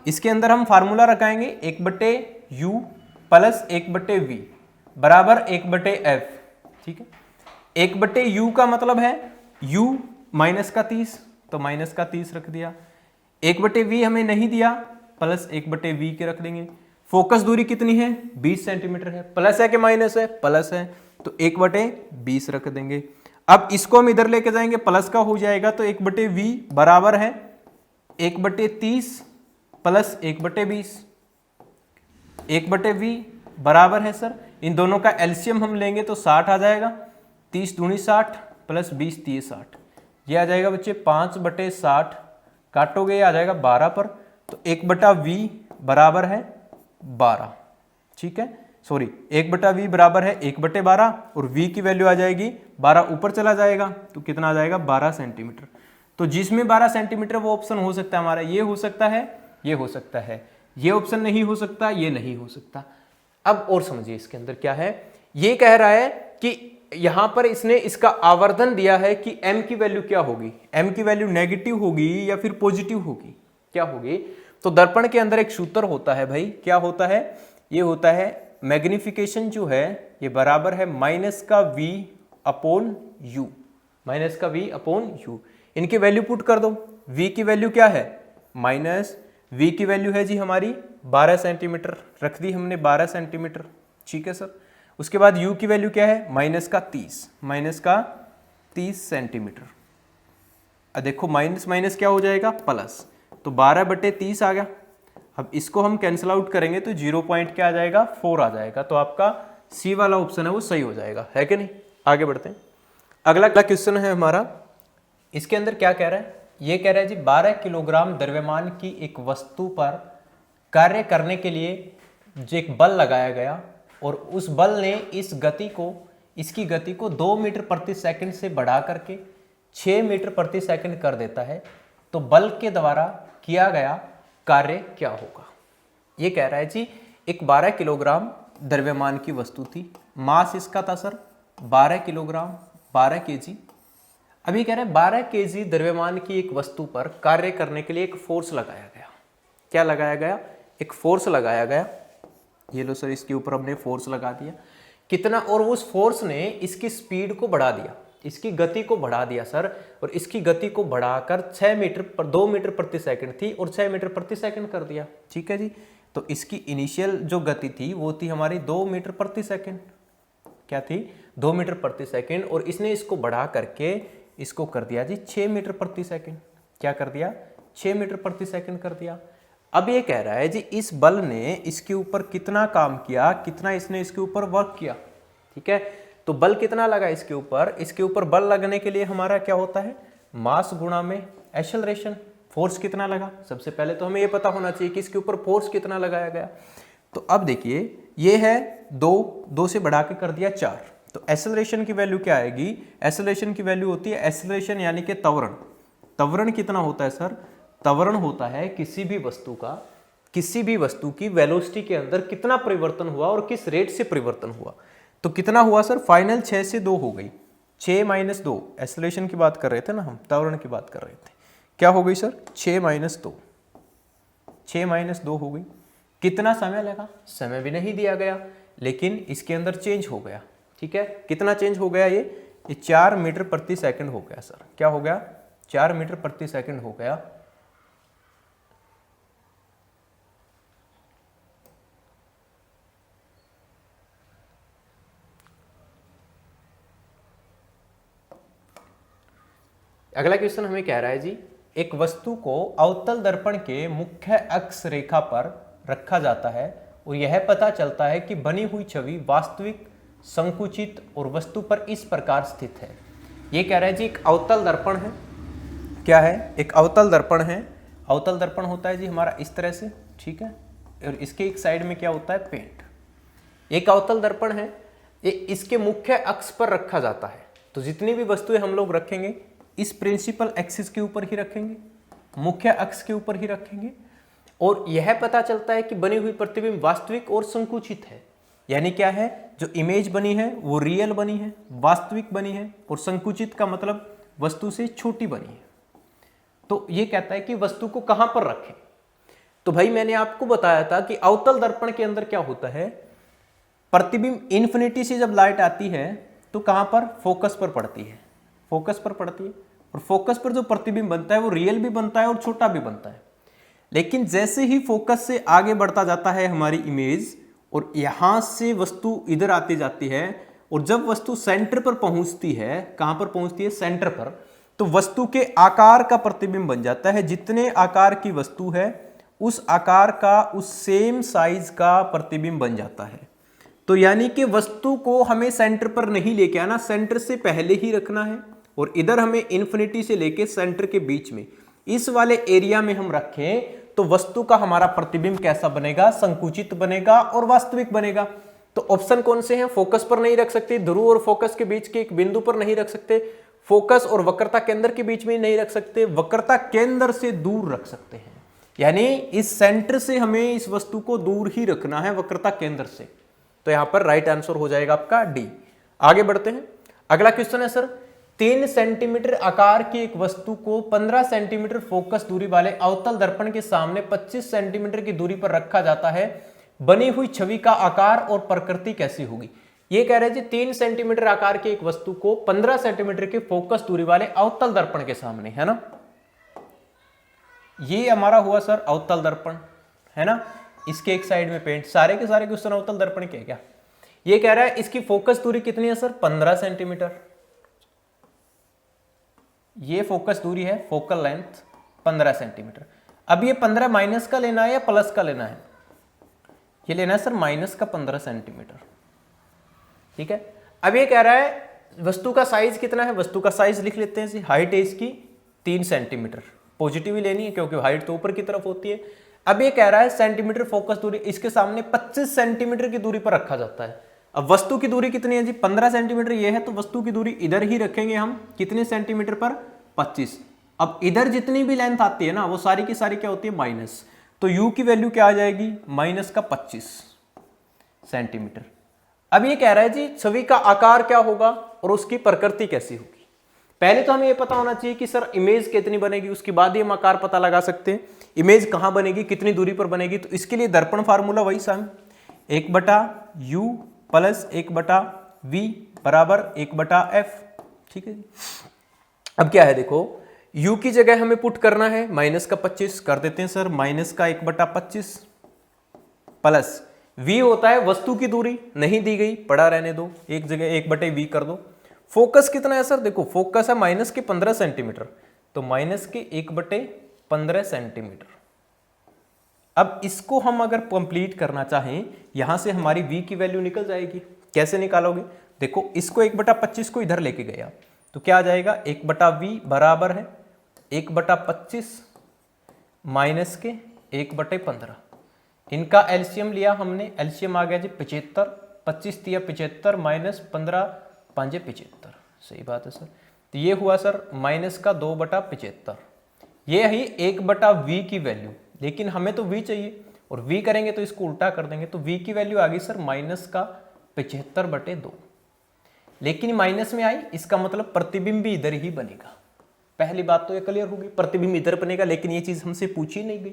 इसके अंदर हम फार्मूला रखाएंगे 1/u प्लस 1/v बराबर 1/f, ठीक है। 1/u का मतलब है u माइनस का 30, तो माइनस का 30 रख दिया। 1/v हमें नहीं दिया, प्लस 1/v के रख देंगे। फोकस दूरी कितनी है, 20 सेंटीमीटर है, प्लस है कि माइनस है, प्लस है, तो 1/20 रख देंगे। अब इसको हम इधर लेके जाएंगे, प्लस का हो जाएगा, तो 1/v बराबर है 1/30 प्लस 1/20। 1/v बराबर है सर, इन दोनों का एलसीएम हम लेंगे तो 60 आ जाएगा, 30 दूनी 60 प्लस 20 30 60, ये आ जाएगा बच्चे 5/60, काटोगे आ जाएगा 12 पर, तो 1/v बराबर है 12। ठीक है, सॉरी 1/v बराबर है 1/12 और v की वैल्यू आ जाएगी 12, ऊपर चला जाएगा तो कितना आ जाएगा 12 सेंटीमीटर। तो जिसमें 12 सेंटीमीटर वो ऑप्शन हो सकता है हमारा, ये हो सकता है, ये हो सकता है, ये ऑप्शन नहीं हो सकता, ये नहीं हो सकता। अब और समझिए इसके अंदर क्या है, ये कह रहा है कि यहां पर इसने इसका आवर्धन दिया है कि m की वैल्यू क्या होगी, m की वैल्यू नेगेटिव होगी या फिर पॉजिटिव होगी, क्या होगी। तो दर्पण के अंदर एक सूत्र होता है भाई, क्या होता है, ये होता है मैग्निफिकेशन जो है ये बराबर है -v/u, -v/u। इनकी वैल्यू पुट कर दो, v की वैल्यू क्या है, v की वैल्यू है जी हमारी 12 सेंटीमीटर, रख दी हमने 12 सेंटीमीटर। ठीक है सर, उसके बाद u की वैल्यू क्या है -30 सेंटीमीटर। अब देखो माइनस माइनस क्या हो जाएगा प्लस, तो 12/30 आ गया। अब इसको हम कैंसिल आउट करेंगे तो 0 पॉइंट क्या आ जाएगा 4 आ जाएगा, तो आपका सी वाला ऑप्शन है वो सही हो जाएगा, है कि नहीं। आगे बढ़ते हैं, अगला क्वेश्चन है हमारा, इसके अंदर क्या कह रहा है, ये कह रहा है जी 12 किलोग्राम द्रव्यमान की एक वस्तु पर कार्य करने के लिए जो एक बल लगाया गया और उस बल ने इसकी गति को 2 मीटर प्रति सेकंड से बढ़ा करके 6 मीटर प्रति सेकंड कर देता है, तो बल के द्वारा किया गया कार्य क्या होगा। ये कह रहा है जी एक 12 किलोग्राम द्रव्यमान की वस्तु थी, मास इसका था सर 12 किलोग्राम 12 केजी। अभी कह रहे हैं 12 केजी द्रव्यमान की एक वस्तु पर कार्य करने के लिए एक फोर्स लगाया गया। क्या लगाया गया, एक फोर्स लगाया गया। ये लो सर, इसके ऊपर हमने फोर्स लगा दिया, कितना, और उस फोर्स ने इसकी स्पीड को बढ़ा दिया, इसकी गति को बढ़ा दिया सर, और इसकी गति को बढ़ाकर 2 मीटर प्रति सेकंड थी और 6 मीटर प्रति सेकंड कर दिया। ठीक है जी, तो इसकी इनिशियल जो गति थी वो थी हमारी 2 मीटर प्रति सेकंड, क्या थी 2 मीटर प्रति सेकंड, और इसने इसको बढ़ा करके इसको कर दिया जी 6 मीटर प्रति सेकंड। क्या कर दिया, 6 मीटर प्रति सेकंड कर दिया। अब ये कह रहा है जी इस बल ने इसके ऊपर कितना काम किया, कितना इसने इसके ऊपर वर्क किया। ठीक है, तो बल कितना लगा इसके ऊपर बल लगने के लिए हमारा क्या होता है, मास गुणा में एक्सेलरेशन। फोर्स कितना लगा, सबसे पहले तो हमें ये पता होना चाहिए कि इसके ऊपर फोर्स कितना लगाया गया। तो अब देखिए ये है 2 से बढ़ा के कर दिया 4, तो एक्सेलरेशन की वैल्यू क्या आएगी, एक्सेलरेशन की वैल्यू होती है एक्सेलरेशन यानी कि त्वरण। त्वरण कितना होता है सर, त्वरण होता है किसी भी वस्तु की वेलोसिटी के अंदर कितना परिवर्तन हुआ और किस रेट से परिवर्तन हुआ। तो कितना हुआ सर, फाइनल 6 से 2 हो गई, 6 - 2, एक्सेलरेशन की बात कर रहे थे ना हम, त्वरण की बात कर रहे थे, क्या हो गई सर 6 - 2, 6 - 2 हो गई। कितना समय लगा, समय भी नहीं दिया गया, लेकिन इसके अंदर चेंज हो गया। ठीक है, कितना चेंज हो गया, ये 4 मीटर प्रति सेकंड हो गया सर, क्या हो गया 4 मीटर प्रति सेकंड हो गया। अगला क्वेश्चन हमें कह रहा है जी एक वस्तु को अवतल दर्पण के मुख्य अक्ष रेखा पर रखा जाता है और यह पता चलता है कि बनी हुई छवि वास्तविक, संकुचित और वस्तु पर इस प्रकार स्थित है। ये कह रहा है जी एक अवतल दर्पण है, क्या है, एक अवतल दर्पण है। अवतल दर्पण होता है जी हमारा इस तरह से, ठीक है, और इसके एक साइड में क्या होता है पेंट। एक अवतल दर्पण है, ये इसके मुख्य अक्ष पर रखा जाता है। तो जितनी भी वस्तुएं हम लोग रखेंगे इस प्रिंसिपल एक्सिस के ऊपर ही रखेंगे, मुख्य अक्ष के ऊपर ही रखेंगे, और यह पता चलता है कि बनी हुई प्रतिबिंब वास्तविक और संकुचित है। यानी क्या है, जो इमेज बनी है वो रियल बनी है, वास्तविक बनी है, और संकुचित का मतलब वस्तु से छोटी बनी है। तो ये कहता है कि वस्तु को कहां पर रखें। तो भाई मैंने आपको बताया था कि अवतल दर्पण के अंदर क्या होता है, प्रतिबिंब इन्फिनिटी से जब लाइट आती है तो कहां पर, फोकस पर पड़ती है, फोकस पर पड़ती है, और फोकस पर जो प्रतिबिंब बनता है वो रियल भी बनता है और छोटा भी बनता है। लेकिन जैसे ही फोकस से आगे बढ़ता जाता है हमारी इमेज, और यहां से वस्तु इधर आती जाती है, और जब वस्तु सेंटर पर पहुंचती है, कहां पर पहुंचती है, सेंटर पर, तो वस्तु के आकार का प्रतिबिंब बन जाता है। जितने आकार की वस्तु है उस आकार का, उस सेम साइज का प्रतिबिंब बन जाता है। तो यानी कि वस्तु को हमें सेंटर पर नहीं लेके आना, सेंटर से पहले ही रखना है, और इधर हमें इन्फिनिटी से लेके सेंटर के बीच में इस वाले एरिया में हम रखें तो वस्तु का हमारा प्रतिबिंब कैसा बनेगा, संकुचित बनेगा और वास्तविक बनेगा। तो ऑप्शन कौन से हैं, फोकस पर नहीं रख सकते, ध्रुव और फोकस के बीच के एक बिंदु पर नहीं रख सकते, फोकस और वक्रता केंद्र के बीच में नहीं रख सकते, वक्रता केंद्र से दूर रख सकते हैं। यानी इस सेंटर से हमें इस वस्तु को दूर ही रखना है वक्रता केंद्र से। तो यहां पर राइट आंसर हो जाएगा आपका डी। आगे बढ़ते हैं, अगला क्वेश्चन है सर 3 सेंटीमीटर आकार की एक वस्तु को 15 सेंटीमीटर फोकस दूरी वाले अवतल दर्पण के सामने 25 सेंटीमीटर की दूरी पर रखा जाता है, बनी हुई छवि का आकार और प्रकृति कैसी होगी। ये कह रहे हैं जी 3 सेंटीमीटर आकार की एक वस्तु को 15 सेंटीमीटर के फोकस दूरी वाले अवतल दर्पण के सामने, है ना, ये हमारा हुआ सर अवतल दर्पण, है ना, इसके एक साइड में पेंट, सारे के सारे क्वेश्चन अवतल दर्पण के क्या। ये कह रहा है इसकी फोकस दूरी कितनी है सर 15 सेंटीमीटर, ये फोकस दूरी है, फोकल लेंथ 15 सेंटीमीटर। अब ये 15 माइनस का लेना है या प्लस का लेना है, ये लेना है सर माइनस का 15 सेंटीमीटर, ठीक है। अब ये कह रहा है वस्तु का साइज कितना है, वस्तु का साइज लिख लेते हैं, हाइट है इसकी 3 सेंटीमीटर, पॉजिटिव ही लेनी है क्योंकि हाइट तो ऊपर की तरफ होती है। अब ये कह रहा है सेंटीमीटर फोकस दूरी, इसके सामने 25 सेंटीमीटर की दूरी पर रखा जाता है। अब वस्तु की दूरी कितनी है जी 15 सेंटीमीटर ये है, तो वस्तु की दूरी इधर ही रखेंगे हम, कितने सेंटीमीटर पर 25। अब इधर जितनी भी लेंथ आती है ना वो सारी की सारी क्या होती है माइनस, तो u की वैल्यू क्या आ जाएगी माइनस का 25 सेंटीमीटर। अब ये कह रहा है जी छवि का आकार क्या होगा और उसकी प्रकृति कैसी होगी। पहले तो हमें ये पता होना चाहिए कि सर इमेज कितनी बनेगी, उसके बाद ही हम आकार पता लगा सकते हैं। इमेज कहाँ बनेगी, कितनी दूरी पर बनेगी, तो इसके लिए दर्पण फार्मूला वही सन 1/u प्लस 1/v बराबर 1/f, ठीक है जी। अब क्या है देखो, u की जगह हमें पुट करना है माइनस का 25 कर देते हैं सर, माइनस का 1/25 प्लस v होता है वस्तु की दूरी, नहीं दी गई पड़ा रहने दो, एक जगह 1/v कर दो। फोकस कितना है सर, देखो फोकस है माइनस के 15 सेंटीमीटर, तो माइनस के 1/15 सेंटीमीटर। अब इसको हम अगर कंप्लीट करना चाहें, यहां से हमारी v की वैल्यू निकल जाएगी। कैसे निकालोगे, देखो इसको 1/25 को इधर लेके गया तो क्या आ जाएगा 1/v बराबर है 1/25 माइनस के 1/15। इनका एलसीएम लिया हमने, एलसीएम आ गया जी 75, 25 दिया 75 माइनस 15 5 75, सही बात है सर। तो ये हुआ सर माइनस का 2/75, ये है 1/v की वैल्यू, लेकिन हमें तो v चाहिए और v करेंगे तो इसको उल्टा कर देंगे, तो v की वैल्यू आ गई सर माइनस का 75/2। लेकिन माइनस में आई, इसका मतलब प्रतिबिंब भी इधर ही बनेगा। पहली बात तो ये क्लियर होगी, प्रतिबिंब इधर बनेगा, लेकिन ये चीज हमसे पूछी नहीं गई।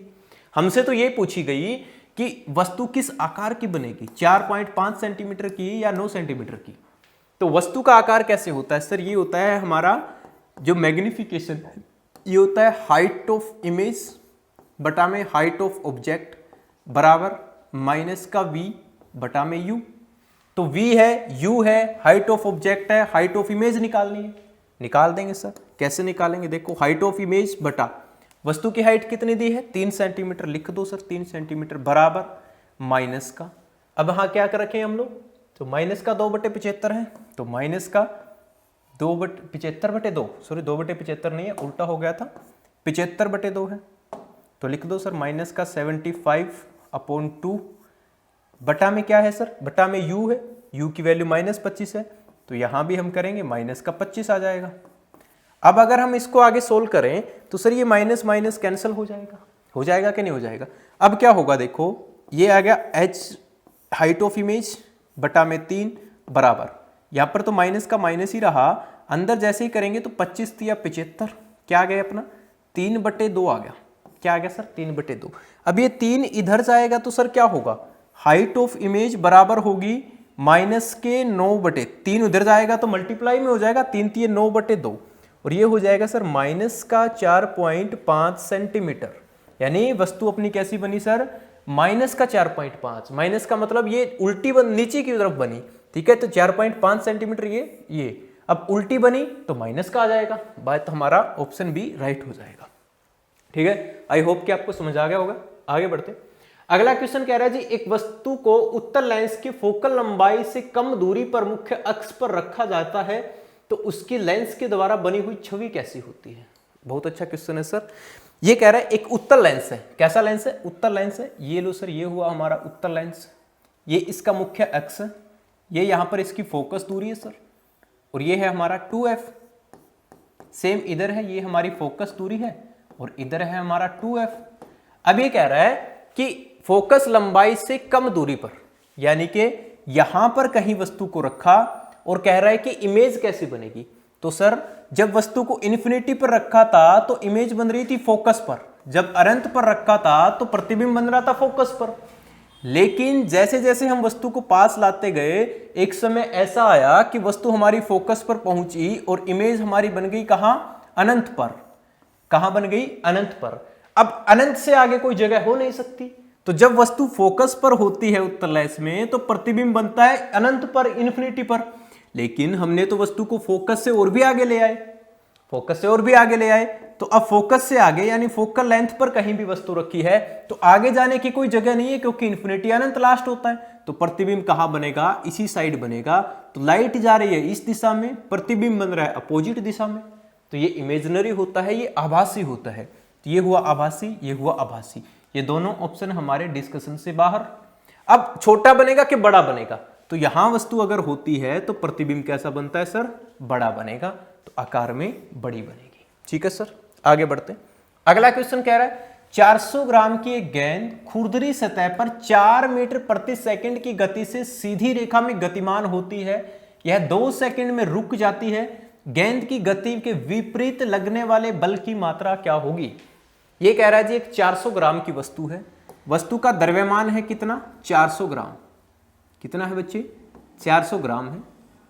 हमसे तो ये पूछी गई कि वस्तु किस आकार की बनेगी, 4.5 सेंटीमीटर की या 9 सेंटीमीटर की। तो वस्तु का आकार कैसे होता है सर, ये होता है हमारा जो मैग्निफिकेशन, ये होता है हाइट ऑफ इमेज बटा में हाइट ऑफ ऑब्जेक्ट बराबर माइनस का v बटा में u। तो v है, u है, हाइट ऑफ ऑब्जेक्ट है, हाइट ऑफ इमेज निकालनी है, निकाल देंगे सर। कैसे निकालेंगे, देखो हाइट ऑफ इमेज बटा वस्तु की हाइट कितनी दी है 3 सेंटीमीटर, लिख दो सर 3 सेंटीमीटर बराबर माइनस का, अब हाँ क्या कर रखे हम लोग, तो माइनस का 2/75 है, तो माइनस का 2/75/2, सॉरी 2/75 नहीं है, उल्टा हो गया था, 75/2 है, तो लिख दो सर माइनस का 75/2 बटा में क्या है सर, बटा में u है, u की वैल्यू -25 है, तो यहां भी हम करेंगे माइनस का 25 आ जाएगा। अब अगर हम इसको आगे सोल्व करें तो सर ये माइनस माइनस कैंसिल हो जाएगा कि नहीं हो जाएगा। अब क्या होगा देखो, ये आ गया h हाइट ऑफ इमेज बटा में 3 बराबर, यहां पर तो माइनस का माइनस ही रहा, अंदर जैसे ही करेंगे तो 25 या 75 क्या आ गया अपना 3/2 आ गया, क्या आ गया सर 3/2। अब ये 3 इधर जाएगा तो सर क्या होगा, हाइट ऑफ इमेज बराबर होगी माइनस के 9/3, उधर जाएगा तो मल्टीप्लाई में हो जाएगा, 3 3 9/2, और ये हो जाएगा सर माइनस का 4.5 सेंटीमीटर। यानी वस्तु अपनी कैसी बनी सर, माइनस का 4.5, माइनस का मतलब ये उल्टी नीचे की तरफ बनी, ठीक है, तो 4.5 सेंटीमीटर ये अब उल्टी बनी तो माइनस का आ जाएगा, बात हमारा ऑप्शन बी राइट हो जाएगा। ठीक है, आई होप कि आपको समझ आ गया होगा। आगे बढ़ते, अगला क्वेश्चन कह रहा है जी एक वस्तु को उत्तल लेंस की फोकल लंबाई से कम दूरी पर मुख्य अक्ष पर रखा जाता है तो उसकी लेंस के द्वारा बनी हुई छवि कैसी होती है? बहुत अच्छा क्वेश्चन है सर। ये कह रहा है एक उत्तल लेंस है। कैसा लेंस है? उत्तल लेंस है। ये लो सर, ये हुआ हमारा उत्तल लेंस, ये इसका मुख्य अक्ष है, ये यहां पर इसकी फोकस दूरी है सर, और ये है हमारा 2f। सेम इधर है, ये हमारी फोकस दूरी है, और इधर है हमारा 2f। अब ये कह रहा है कि फोकस लंबाई से कम दूरी पर, यानी कि यहां पर कहीं वस्तु को रखा और कह रहा है कि इमेज कैसी बनेगी। तो सर जब वस्तु को इन्फिनिटी पर रखा था तो इमेज बन रही थी फोकस पर, जब अनंत पर रखा था तो प्रतिबिंब बन रहा था फोकस पर। लेकिन जैसे जैसे हम वस्तु को पास लाते गए, एक समय ऐसा आया कि वस्तु हमारी फोकस पर पहुंची और इमेज हमारी बन गई कहां? अनंत पर। कहां बन गई? अनंत पर। अब अनंत से आगे कोई जगह हो नहीं सकती, तो जब वस्तु फोकस पर होती है उत्तल लेंस में तो प्रतिबिंब बनता है अनंत पर, इन्फिनिटी पर। लेकिन हमने तो वस्तु को फोकस से और भी आगे ले आए, फोकस से और भी आगे ले आए, तो अब फोकस से आगे यानी फोकल लेंथ पर कहीं भी वस्तु रखी है तो आगे जाने की कोई जगह नहीं है, क्योंकि इन्फिनिटी अनंत लास्ट होता है। तो प्रतिबिंब कहां बनेगा? इसी साइड बनेगा। तो लाइट जा रही है इस दिशा में, प्रतिबिंब बन रहा है अपोजिट दिशा में। तो ये इमेजिनरी होता है, ये आभासी होता है। तो ये हुआ आभासी, ये हुआ आभासी। ये दोनों ऑप्शन हमारे डिस्कशन से बाहर। अब छोटा बनेगा कि बड़ा बनेगा? तो यहां वस्तु अगर होती है तो प्रतिबिंब कैसा बनता है सर? बड़ा बनेगा, तो आकार में बड़ी बनेगी। ठीक है सर, आगे बढ़ते हैं। अगला क्वेश्चन कह रहा है 400 ग्राम की एक गेंद खुरदरी सतह पर 4 मीटर प्रति सेकंड की गति से सीधी रेखा में गतिमान होती है। यह 2 सेकंड में रुक जाती है। गेंद की गति के विपरीत लगने वाले बल की मात्रा क्या होगी? यह कह रहा है जी एक 400 ग्राम की वस्तु है, वस्तु का द्रव्यमान है कितना? 400 ग्राम। कितना है बच्चे? 400 ग्राम है,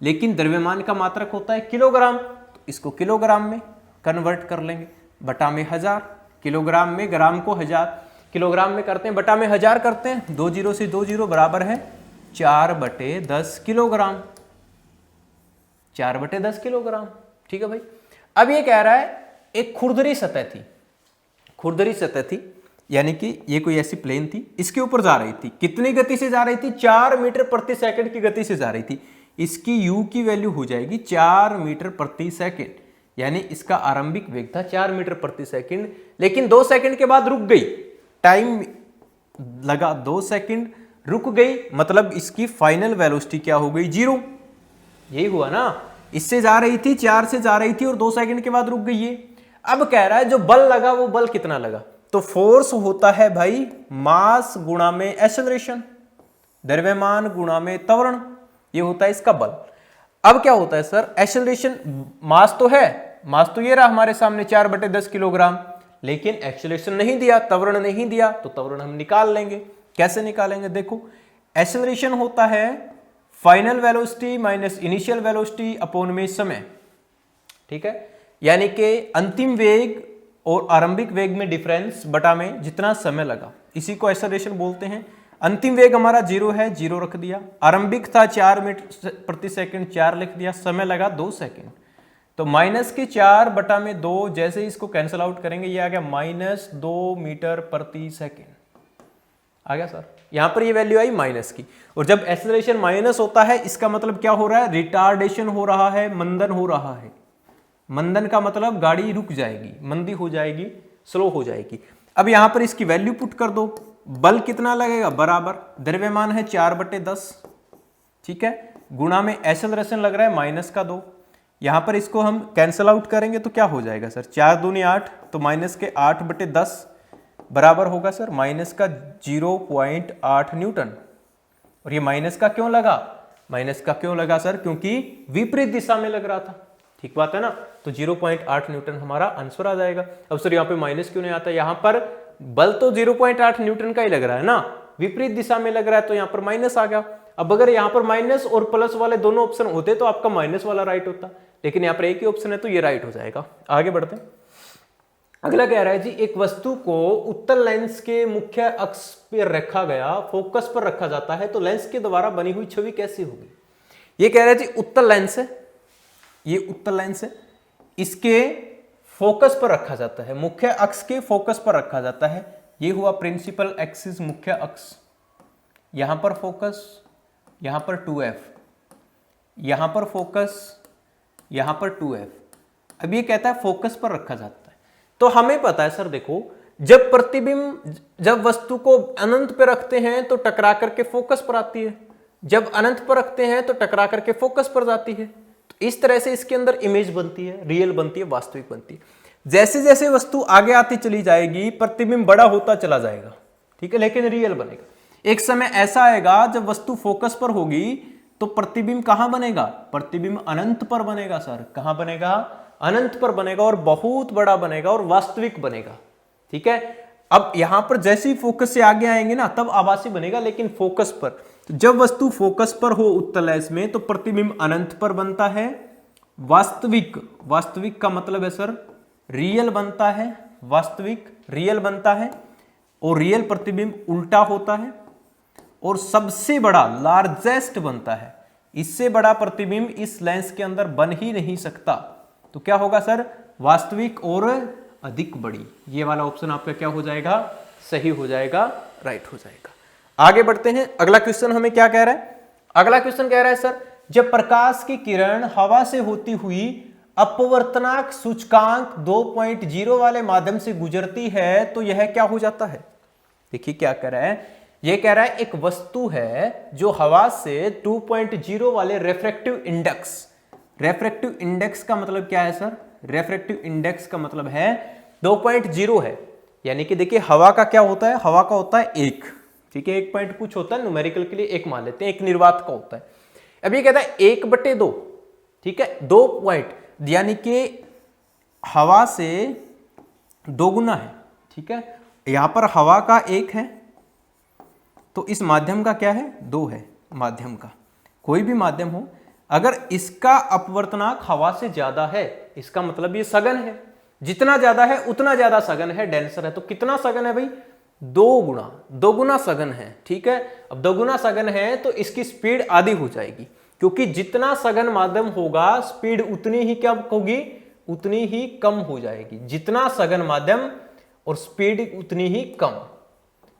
लेकिन द्रव्यमान का मात्रक होता है किलोग्राम, तो इसको किलोग्राम में कन्वर्ट कर लेंगे, बटा में 1000। किलोग्राम में ग्राम को 1000 किलोग्राम में करते हैं, बटा में 1000 करते हैं, 2 जीरो से 2 जीरो बराबर है 4/10 किलोग्राम। 4/10 किलोग्राम। ठीक है भाई। अब ये कह रहा है एक खुरदरी सतह थी, खुरदरी सतह थी यानी कि ये कोई ऐसी प्लेन थी, इसके ऊपर जा रही थी। कितनी गति से जा रही थी? 4 मीटर प्रति सेकंड की गति से जा रही थी। इसकी u की वैल्यू हो जाएगी 4 मीटर प्रति सेकंड, यानी इसका आरंभिक वेग था 4 मीटर प्रति सेकंड, लेकिन 2 सेकंड के बाद रुक गई। टाइम लगा 2 सेकंड, रुक गई, मतलब इसकी फाइनल वेलोसिटी क्या हो गई? 0। यही हुआ ना, इससे जा रही थी, 4 से जा रही थी और 2 सेकंड के बाद रुक गई ये। अब कह रहा है जो बल लगा वो बल कितना लगा? तो फोर्स होता है भाई मास गुणा में एक्सेलरेशन, द्रव्यमान गुणा में त्वरण, ये होता है इसका बल। अब क्या होता है सर? एक्सेलरेशन, मास तो है, मास तो ये रहा हमारे सामने 4/10 किलोग्राम, लेकिन एक्सेलरेशन नहीं दिया, त्वरण नहीं दिया, तो त्वरण हम निकाल लेंगे। कैसे निकालेंगे? देखो, एक्सेलरेशन होता है final velocity minus initial velocity upon में समय। ठीक है, यानी कि अंतिम वेग और आरंभिक वेग में डिफरेंस बटा में जितना समय लगा, इसी को एक्सेलरेशन बोलते हैं। अंतिम वेग हमारा 0 है, 0 रख दिया। आरंभिक था 4 मीटर प्रति सेकंड, 4 लिख दिया। समय लगा 2 सेकंड, तो -4/2, जैसे ही इसको कैंसिल आउट करेंगे ये आ गया -2 मीटर प्रति सेकंड। आ गया सर? यहां पर ये वैल्यू आई माइनस की, और जब एक्सेलरेशन माइनस होता है इसका मतलब क्या हो रहा है? रिटार्डेशन हो रहा है, मंदन हो रहा है। मंदन का मतलब गाड़ी रुक जाएगी, मंदी हो जाएगी, स्लो हो जाएगी। अब यहां पर इसकी वैल्यू पुट कर दो। बल कितना लगेगा? बराबर द्रव्यमान है 4/10, ठीक है, गुणा में एक्सेलरेशन लग रहा है -2। यहां पर इसको हम कैंसिल आउट करेंगे तो क्या हो जाएगा सर? 4 दूनी 8, तो -8/10 बराबर होगा सर -0.8 न्यूटन। और ये माइनस का क्यों लगा? माइनस का क्यों लगा सर? क्योंकि विपरीत दिशा में लग रहा था। ठीक बात है ना? तो 0.8 न्यूटन हमारा आंसर आ जाएगा। अब सर यहाँ पे माइनस क्यों नहीं आता? यहाँ पर बल तो 0.8 न्यूटन का ही लग रहा है ना, विपरीत दिशा में लग रहा है, तो यहाँ पर माइनस आ गया। अब अगर यहाँ पर माइनस और प्लस वाले दोनों ऑप्शन होते तो आपका माइनस वाला राइट होता, लेकिन यहाँ पर एक ही ऑप्शन है तो ये राइट हो जाएगा। आगे बढ़ते हैं। अगला कह रहा है जी एक वस्तु को उत्तल लेंस के मुख्य अक्ष पर रखा गया, फोकस पर रखा जाता है, तो लेंस के द्वारा बनी हुई छवि कैसी होगी? ये कह रहा है जी उत्तल लेंस है, ये उत्तल लेंस है, इसके फोकस पर रखा जाता है, मुख्य अक्ष के फोकस पर रखा जाता है। ये हुआ प्रिंसिपल एक्सिस, मुख्य अक्ष। यहां पर फोकस, यहां पर 2f, यहां पर फोकस, यहां पर 2f। अब ये कहता है फोकस पर रखा जाता है, तो हमें पता है सर देखो, जब प्रतिबिंब जब वस्तु को अनंत पर रखते हैं तो टकरा करके फोकस पर आती है, जब अनंत पर रखते हैं तो टकरा करके फोकस पर जाती है। तो इस तरह से इसके अंदर इमेज बनती है, रियल बनती है, वास्तविक बनती है। जैसे जैसे वस्तु आगे आती चली जाएगी प्रतिबिंब बड़ा होता चला जाएगा, ठीक है, लेकिन रियल बनेगा। एक समय ऐसा आएगा जब वस्तु फोकस पर होगी तो प्रतिबिंब कहां बनेगा, प्रतिबिंब अनंत पर बनेगा सर। कहां बनेगा, अनंत पर बनेगा, और बहुत बड़ा बनेगा और वास्तविक बनेगा, ठीक है। अब यहां पर जैसे ही फोकस से आगे आएंगे ना तब आभासी बनेगा, लेकिन फोकस पर, तो जब वस्तु फोकस पर हो उत्तलैस में तो प्रतिबिंब अनंत पर बनता है। वास्तविक, वास्तविक का मतलब है सर रियल बनता है, वास्तविक रियल बनता है, और रियल प्रतिबिंब उल्टा होता है, और सबसे बड़ा लार्जेस्ट बनता है। इससे बड़ा प्रतिबिंब इस लेंस के अंदर बन ही नहीं सकता। तो क्या होगा सर, वास्तविक और अधिक बड़ी। ये वाला ऑप्शन आपका क्या हो जाएगा, सही हो जाएगा, राइट हो जाएगा। आगे बढ़ते हैं, अगला क्वेश्चन हमें क्या कह रहा है। अगला क्वेश्चन कह रहा है सर, जब प्रकाश की किरण हवा से होती हुई अपवर्तनांक सूचकांक 2.0 वाले माध्यम से गुजरती है तो यह क्या हो जाता है। देखिए क्या कह रहा है, यह कह रहा है एक वस्तु है जो हवा से 2.0 वाले रेफ्रेक्टिव इंडेक्स, रेफ्रेक्टिव इंडेक्स का मतलब क्या है सर, रेफ्रेक्टिव इंडेक्स का मतलब है 2.0 है। यानी कि देखिए हवा का क्या होता है, हवा का होता है 1, ठीक है, 1 पॉइंट कुछ होता है, न्यूमेरिकल के लिए 1 मान लेते हैं, एक निर्वात का होता है। अब ये कहता है 1/2, ठीक है, 2 पॉइंट, यानी कि हवा से 2 गुना है, ठीक है। यहां पर हवा का 1 है तो इस माध्यम का क्या है, 2 है। माध्यम का कोई भी माध्यम हो, अगर इसका अपवर्तनांक हवा से ज्यादा है इसका मतलब ये सघन है, जितना ज्यादा है उतना ज्यादा सघन है, डेंसर है। तो कितना सघन है भाई, 2 गुना सघन है, ठीक है। अब 2 गुना सघन है तो इसकी स्पीड आधी हो जाएगी, क्योंकि जितना सघन माध्यम होगा स्पीड उतनी ही क्या होगी, उतनी ही कम हो जाएगी। जितना सघन माध्यम और स्पीड उतनी ही कम,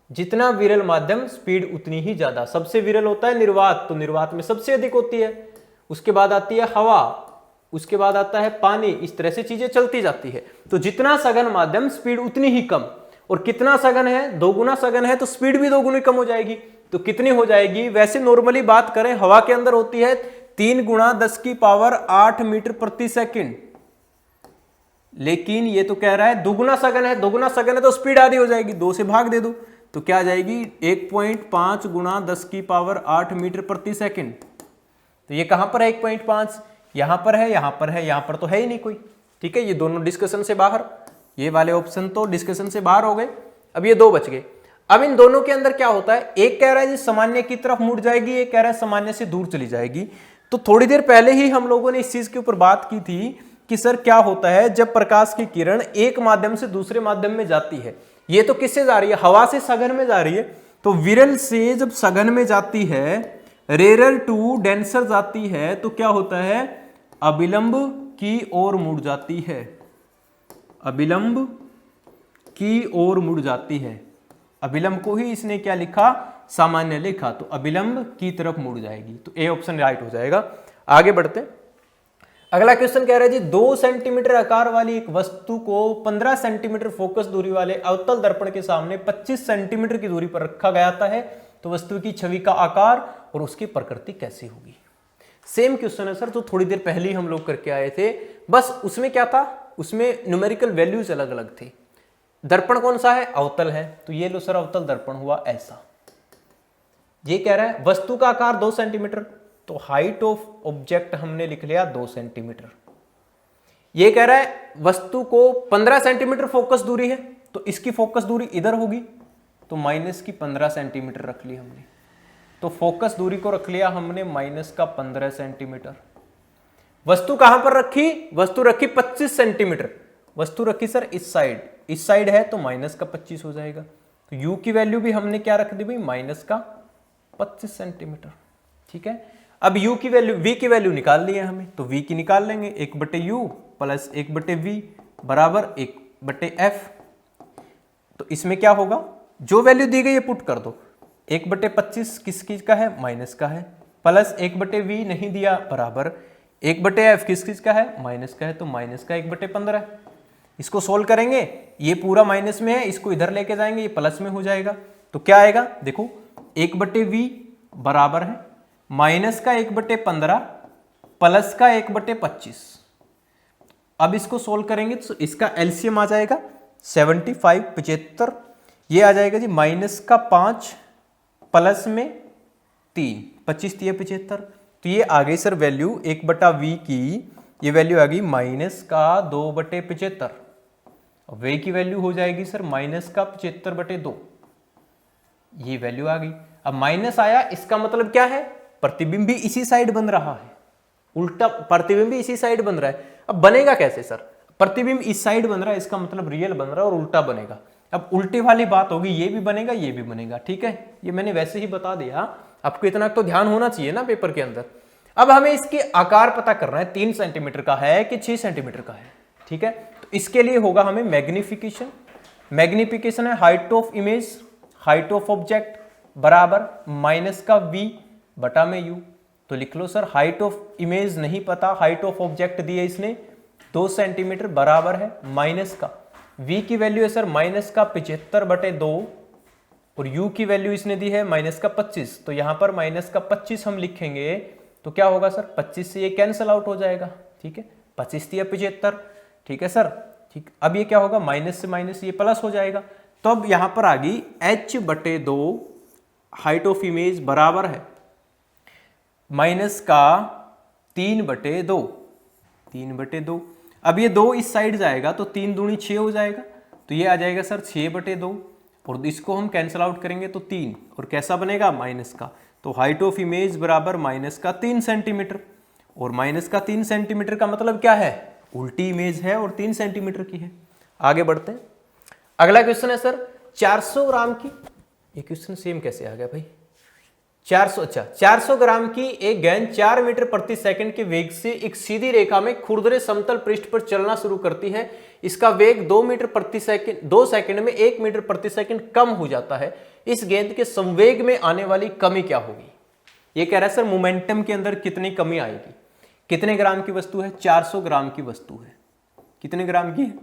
जितना विरल माध्यम स्पीड उतनी ही ज्यादा। सबसे विरल होता है निर्वात, तो निर्वात में सबसे अधिक होती है, उसके बाद आती है हवा, उसके बाद आता है पानी, इस तरह से चीजें चलती जाती है। तो जितना सघन माध्यम स्पीड उतनी ही कम, और कितना सघन है, 2 गुना सघन है तो स्पीड भी 2 गुनी कम हो जाएगी। तो कितनी हो जाएगी, वैसे नॉर्मली बात करें हवा के अंदर होती है 3 × 10⁸ मीटर प्रति सेकंड, लेकिन ये तो कह रहा है 2 गुना सघन है, 2 गुना सघन है तो स्पीड आधी हो जाएगी, 2 से भाग दे दो तो क्या आ जाएगी 1.5 × 10⁸ मीटर प्रति सेकंड। तो ये कहां पर है 1.5, यहां पर है, यहां पर है, यहां पर तो है ही नहीं कोई, ठीक है। ये दोनों डिस्कशन से बाहर, ये वाले ऑप्शन तो डिस्कशन से बाहर हो गए। अब ये 2 बच गए। अब इन दोनों के अंदर क्या होता है, एक कह रहा है जी सामान्य की तरफ मुड़ जाएगी, एक कह रहा है सामान्य से दूर चली जाएगी। तो थोड़ी देर पहले ही हम लोगों ने इस चीज के ऊपर बात की थी कि सर क्या होता है जब प्रकाश की किरण एक माध्यम से दूसरे माध्यम में जाती है, ये तो किससे जा रही है, हवा से सघन में जा रही है। तो विरल से जब सघन में जाती है, रेरर टू डेंसर जाती है, तो क्या होता है, अभिलंब की ओर मुड़ जाती है, अभिलंब की ओर मुड़ जाती है। अभिलंब को ही इसने क्या लिखा, सामान्य लिखा, तो अभिलंब की तरफ मुड़ जाएगी। तो ए ऑप्शन राइट हो जाएगा। आगे बढ़ते हैं, अगला क्वेश्चन कह रहा है जी 2 सेंटीमीटर आकार वाली एक वस्तु को 15 सेंटीमीटर फोकस दूरी वाले अवतल दर्पण के सामने 25 सेंटीमीटर की दूरी पर रखा गया है, तो वस्तु की छवि का आकार और उसकी प्रकृति कैसी होगी। सेम क्वेश्चन है सर जो थोड़ी देर पहले ही हम लोग करके आए थे, बस उसमें क्या था, उसमें न्यूमेरिकल वैल्यूज अलग अलग थी। दर्पण कौन सा है, अवतल है, तो ये लो सर अवतल दर्पण हुआ ऐसा। ये कह रहा है वस्तु का आकार 2 सेंटीमीटर, तो हाइट ऑफ ऑब्जेक्ट हमने लिख लिया 2 सेंटीमीटर। ये कह रहा है वस्तु को 15 सेंटीमीटर फोकस दूरी है, तो इसकी फोकस दूरी इधर होगी, तो माइनस की 15 सेंटीमीटर रख ली हमने। तो फोकस दूरी को रख लिया हमने माइनस का 15 सेंटीमीटर। वस्तु कहां पर रखी, वस्तु रखी 25 सेंटीमीटर, वस्तु रखी सर इस साइड है तो माइनस का 25 हो जाएगा। तो u की वैल्यू भी हमने क्या रख दी भाई, माइनस का 25 सेंटीमीटर, ठीक है। अब u की वैल्यू, v की वैल्यू निकाल ली है हमें, तो v की निकाल लेंगे, 1/u प्लस 1/v बराबर 1/f। तो इसमें क्या होगा, जो वैल्यू दी गई है पुट कर दो, 1/25 किस चीज का है, माइनस का है, प्लस 1/v नहीं दिया बराबर 1/f किस किस का है, माइनस का है, तो माइनस का 1/15। इसको सोल्व करेंगे, ये पूरा माइनस में है, इसको इधर लेके जाएंगे, ये प्लस में हो जाएगा। तो क्या आएगा, देखो 1/v बराबर है माइनस का 1/15 प्लस का 1/25। अब इसको सोल्व करेंगे तो इसका एलसीएम आ जाएगा 75 75, ये आ जाएगा जी माइनस का 5 प्लस में 3, 25 3 75। तो ये आ गई सर वैल्यू 1/v की, ये वैल्यू आ गई माइनस का 2/75। वे की वैल्यू हो जाएगी सर माइनस का 75/2, ये वैल्यू आ गई। अब माइनस आया, इसका मतलब क्या है, प्रतिबिंब भी इसी साइड बन रहा है, उल्टा प्रतिबिंब भी इसी साइड बन रहा है। अब बनेगा कैसे सर, प्रतिबिंब इस साइड बन रहा है, इसका मतलब रियल बन रहा है और उल्टा बनेगा। अब उल्टे वाली बात होगी, ये भी बनेगा ये भी बनेगा, ठीक है, ये मैंने वैसे ही बता दिया, आपको इतना तो ध्यान होना चाहिए ना पेपर के अंदर। अब हमें इसके आकार पता करना है, 3 सेंटीमीटर का है कि 6 सेंटीमीटर का है, ठीक है। तो इसके लिए होगा हमें मैग्निफिकेशन, मैग्निफिकेशन है height of image, height of object बराबर माइनस का v बटा में u। तो लिख लो सर हाइट ऑफ इमेज नहीं पता, हाइट ऑफ ऑब्जेक्ट दिया इसने 2 सेंटीमीटर बराबर है माइनस का v की वैल्यू है सर माइनस का 75/2 और u की वैल्यू इसने दी है माइनस का 25। तो यहां पर माइनस का 25 हम लिखेंगे तो क्या होगा सर, 25 से ये कैंसिल आउट हो जाएगा, ठीक है, 25 से 75, ठीक है सर, ठीक। अब ये क्या होगा, माइनस से माइनस ये प्लस हो जाएगा। तो अब यहां पर आ गई h/2 हाइट ऑफ इमेज बराबर है माइनस का 3/2, 3/2। अब ये 2 इस साइड जाएगा तो 3 दूनी 6 हो जाएगा, तो ये आ जाएगा सर 6/2 और इसको हम कैंसिल आउट करेंगे तो 3, और कैसा बनेगा माइनस का। तो हाइट ऑफ इमेज बराबर माइनस का 3 सेंटीमीटर, और माइनस का 3 सेंटीमीटर का मतलब क्या है, उल्टी इमेज है और 3 सेंटीमीटर की है। आगे बढ़ते हैं, अगला क्वेश्चन है सर 400 ग्राम की, ये क्वेश्चन सेम कैसे आ गया भाई, 400 ग्राम की एक गेंद 4 मीटर प्रति सेकंड के वेग से एक सीधी रेखा में खुरदरे समतल पृष्ठ पर चलना शुरू करती है। इसका वेग 2 मीटर प्रति सेकंड 2 सेकंड में 1 मीटर प्रति सेकंड कम हो जाता है। इस गेंद के संवेग में आने वाली कमी क्या होगी। ये कह रहा है सर मोमेंटम के अंदर कितनी कमी आएगी। कितने ग्राम की वस्तु है, 400 ग्राम की वस्तु है। कितने ग्राम की है,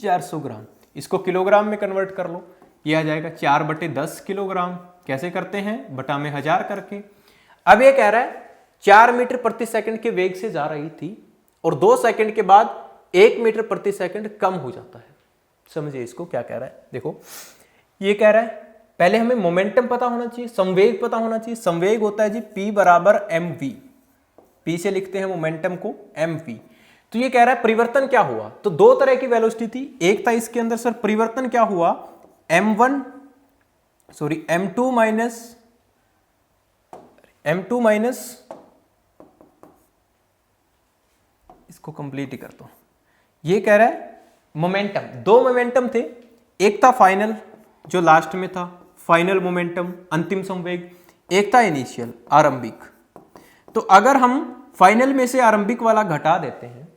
400 ग्राम। इसको किलोग्राम में कन्वर्ट कर लो, ये आ जाएगा 4/10 किलोग्राम। कैसे करते हैं, बटा में 1000 करके। अब ये कह रहा है 4 मीटर प्रति सेकंड के वेग से जा रही थी और 2 सेकंड के बाद 1 मीटर प्रति सेकंड कम हो जाता है। समझिए इसको क्या कह रहा है, देखो ये कह रहा है पहले हमें मोमेंटम पता होना चाहिए, संवेग पता होना चाहिए। संवेग होता है जी P बराबर mv, P से लिखते हैं मोमेंटम को mv। तो ये कह रहा है परिवर्तन क्या हुआ, तो 2 तरह की वेलोसिटी थी। एक था इसके अंदर सर परिवर्तन क्या हुआ, m2 माइनस इसको कंप्लीट ही करता हूं। ये कह रहा है मोमेंटम, 2 मोमेंटम थे, एक था फाइनल जो लास्ट में था, फाइनल मोमेंटम अंतिम संवेग, एक था इनिशियल आरंभिक। तो अगर हम फाइनल में से आरंभिक वाला घटा देते हैं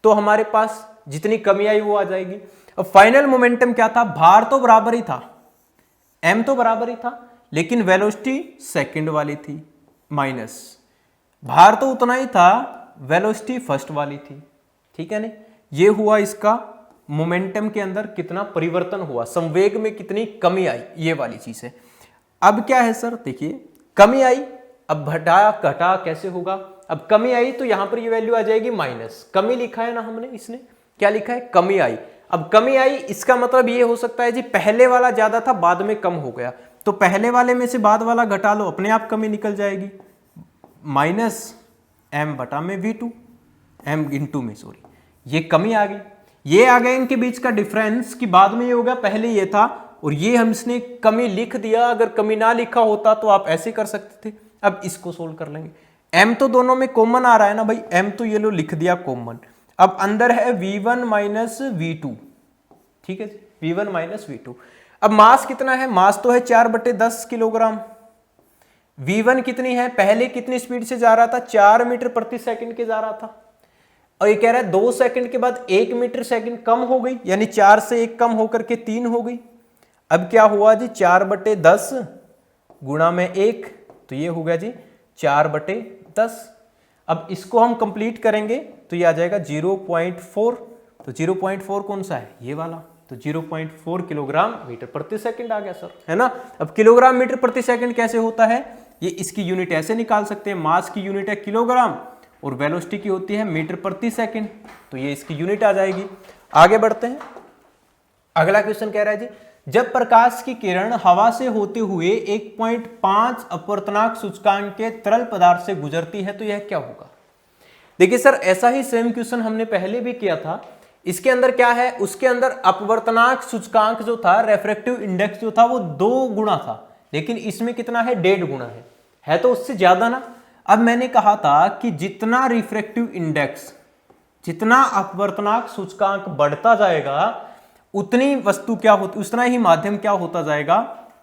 तो हमारे पास जितनी कमी आई वो आ जाएगी। अब फाइनल मोमेंटम क्या था, भार तो बराबर ही था, m तो बराबर ही था, लेकिन वेलोसिटी सेकंड वाली थी, माइनस भार तो उतना ही था, वेलोसिटी फर्स्ट वाली थी, ठीक है ना। ये हुआ इसका मोमेंटम के अंदर कितना परिवर्तन हुआ, संवेग में कितनी कमी आई, ये वाली चीज है। अब क्या है सर, देखिए कमी आई, अब घटा घटा कैसे होगा, अब कमी आई तो यहां पर ये वैल्यू आ जाएगी माइनस, कमी लिखा है ना हमने, इसने क्या लिखा है, कमी आई। अब कमी आई इसका मतलब ये हो सकता है जी पहले वाला ज्यादा था बाद में कम हो गया, तो पहले वाले में से बाद वाला घटा लो, अपने आप कमी निकल जाएगी, माइनस m बटा में v2, m इंटू में सॉरी, ये कमी आ गई। ये आ गया इनके बीच का डिफरेंस कि बाद में ये होगा, पहले ये था और ये हम इसने कमी लिख दिया। अगर कमी ना लिखा होता तो आप ऐसे कर सकते थे। अब इसको सोल्व कर लेंगे, m तो दोनों में कॉमन आ रहा है ना भाई, m तो ये लो लिख दिया कॉमन। अब अंदर है v1 माइनस v2, ठीक है जी, v1 माइनस v2। अब मास कितना है, मास तो है 4/10 किलोग्राम। v1 कितनी है, पहले कितनी स्पीड से जा रहा था, 4 मीटर प्रति सेकंड के जा रहा था, और ये कह रहा है 2 सेकंड के बाद 1 मीटर सेकंड कम हो गई, यानी 4 से 1 कम होकर के 3 हो गई। अब क्या हुआ जी, 4/10 गुणा में 1, तो ये हो गया जी 4/10। अब इसको हम कंप्लीट करेंगे तो ये आ जाएगा 0.4, तो 0.4 कौन सा है, ये वाला, तो 0.4 किलोग्राम मीटर प्रति सेकंड आ गया सर, है ना। अब किलोग्राम मीटर प्रति सेकंड कैसे होता है, ये इसकी यूनिट ऐसे निकाल सकते हैं, मास की यूनिट है किलोग्राम और वेलोसिटी की होती है मीटर प्रति सेकंड, तो ये इसकी यूनिट आ जाएगी। आगे बढ़ते हैं, अगला क्वेश्चन कह रहा है जी, जब प्रकाश की किरण हवा से होते हुए 1.5 अपवर्तनांक सूचकांक के तरल पदार्थ से गुजरती है तो यह क्या होगा। देखिए सर, ऐसा ही सेम क्वेश्चन हमने पहले भी किया था। इसके अंदर क्या है, उसके अंदर अपवर्तनांक सूचकांक जो था, रेफ्रेक्टिव इंडेक्स जो था वो 2 गुना था, लेकिन इसमें कितना है, 1.5 गुना है तो उससे ज्यादा ना। अब मैंने कहा था कि जितना रिफ्रैक्टिव इंडेक्स, जितना अपवर्तनांक सूचकांक बढ़ता जाएगा उतनी वस्तु क्या होती, उतना ही माध्यम क्या होता जाएगा,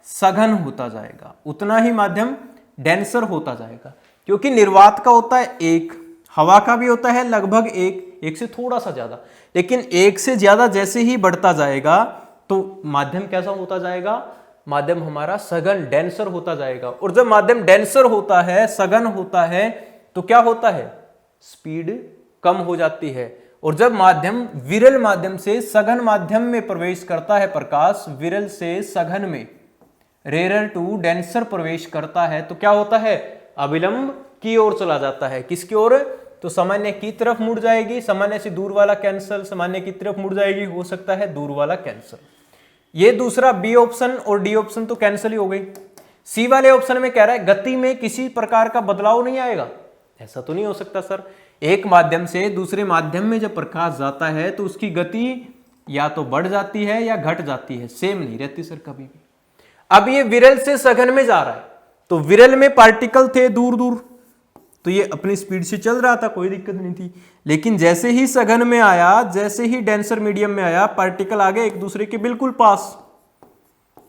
सघन होता जाएगा, उतना ही माध्यम डेंसर होता जाएगा, क्योंकि निर्वात का होता है 1, हवा का भी होता है लगभग 1 से थोड़ा सा ज्यादा, लेकिन 1 से ज्यादा जैसे ही बढ़ता जाएगा तो माध्यम कैसा होता जाएगा, माध्यम हमारा सघन डेंसर होता जाएगा। और जब माध्यम डेंसर होता है, सघन होता है, तो क्या होता है, स्पीड कम हो जाती है। और जब माध्यम विरल माध्यम से सघन माध्यम में प्रवेश करता है प्रकाश, विरल से सघन में, रेरर टू डेंसर प्रवेश करता है, तो क्या होता है, अविलंब की ओर चला जाता है। किसकी ओर, तो सामान्य की तरफ मुड़ जाएगी, सामान्य से दूर वाला कैंसल, सामान्य की तरफ मुड़ जाएगी, हो सकता है दूर वाला कैंसल। ये दूसरा बी ऑप्शन और डी ऑप्शन तो कैंसिल ही हो गई। सी वाले ऑप्शन में कह रहा है गति में किसी प्रकार का बदलाव नहीं आएगा, ऐसा तो नहीं हो सकता सर। एक माध्यम से दूसरे माध्यम में जब प्रकाश जाता है तो उसकी गति या तो बढ़ जाती है या घट जाती है, सेम नहीं रहती सर कभी भी। अब ये विरल से सघन में जा रहा है, तो विरल में पार्टिकल थे दूर दूर, तो ये अपनी स्पीड से चल रहा था, कोई दिक्कत नहीं थी। लेकिन जैसे ही सघन में आया, जैसे ही डेंसर मीडियम में आया, पार्टिकल आ गए एक दूसरे के बिल्कुल पास,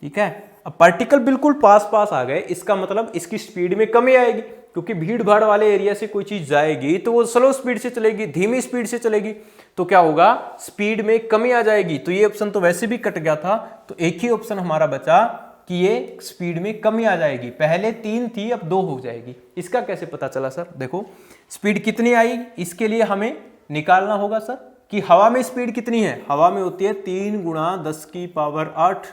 ठीक है। अब पार्टिकल बिल्कुल पास पास आ गए, इसका मतलब इसकी स्पीड में कमी आएगी, क्योंकि भीड़ भाड़ वाले एरिया से कोई चीज जाएगी तो वो स्लो स्पीड से चलेगी, धीमी स्पीड से चलेगी, तो क्या होगा, स्पीड में कमी आ जाएगी। तो ये ऑप्शन तो वैसे भी कट गया था, तो एक ही ऑप्शन हमारा बचा कि ये स्पीड में कमी आ जाएगी। पहले 3 थी, अब 2 हो जाएगी। इसका कैसे पता चला सर, देखो स्पीड कितनी आई, इसके लिए हमें निकालना होगा सर कि हवा में स्पीड कितनी है। हवा में होती है 3 गुणा 10 की पावर 8,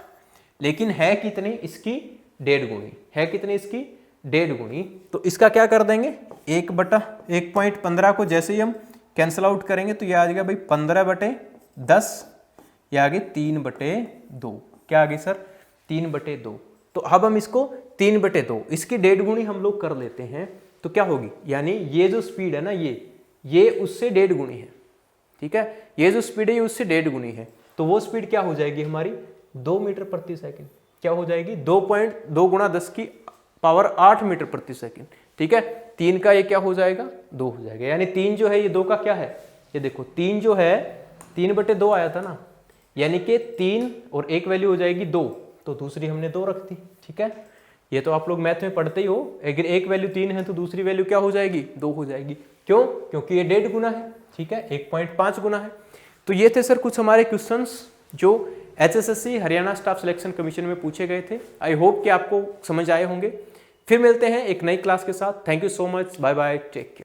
लेकिन है कितनी, इसकी 1.5 गुणी है, कितनी इसकी 1.5 गुणी। तो इसका क्या कर देंगे, 1/1.15 को जैसे ही हम कैंसिल आउट करेंगे तो ये आ जाएगा भाई 15/10, ये आगे 3/2, क्या आगे सर 3/2। तो अब हम इसको 3/2, इसकी 1.5 गुणी हम लोग कर लेते हैं, तो क्या होगी, यानी ये जो स्पीड है ना, ये उससे 1.5 गुणी है, ठीक है। ये जो स्पीड है ये उससे 1.5 गुणी है, तो वो स्पीड क्या हो जाएगी हमारी, 2 मीटर प्रति सेकंड। क्या हो जाएगी, 2.2 गुणा 10 की पावर 8 मीटर प्रति सेकंड, ठीक है। 3 का ये क्या हो जाएगा, 2 हो जाएगा, यानी 3 जो है ये 2 का क्या है, ये देखो 3 जो है 3/2 आया था ना, यानी कि 3 और एक वैल्यू हो जाएगी 2, तो दूसरी हमने 2 रख दी, ठीक है। ये तो आप लोग मैथ में पढ़ते ही हो, अगर एक वैल्यू 3 है तो दूसरी वैल्यू क्या हो जाएगी, 2 हो जाएगी। क्यों, क्योंकि ये 1.5 गुना है, ठीक है, 1.5 गुना है। तो ये थे सर कुछ हमारे क्वेश्चंस जो HSSC Haryana staff selection commission में पूछे गए थे। आई होप कि आपको समझ आए होंगे। फिर मिलते हैं एक नई क्लास के साथ। Thank you so much, bye bye, take care.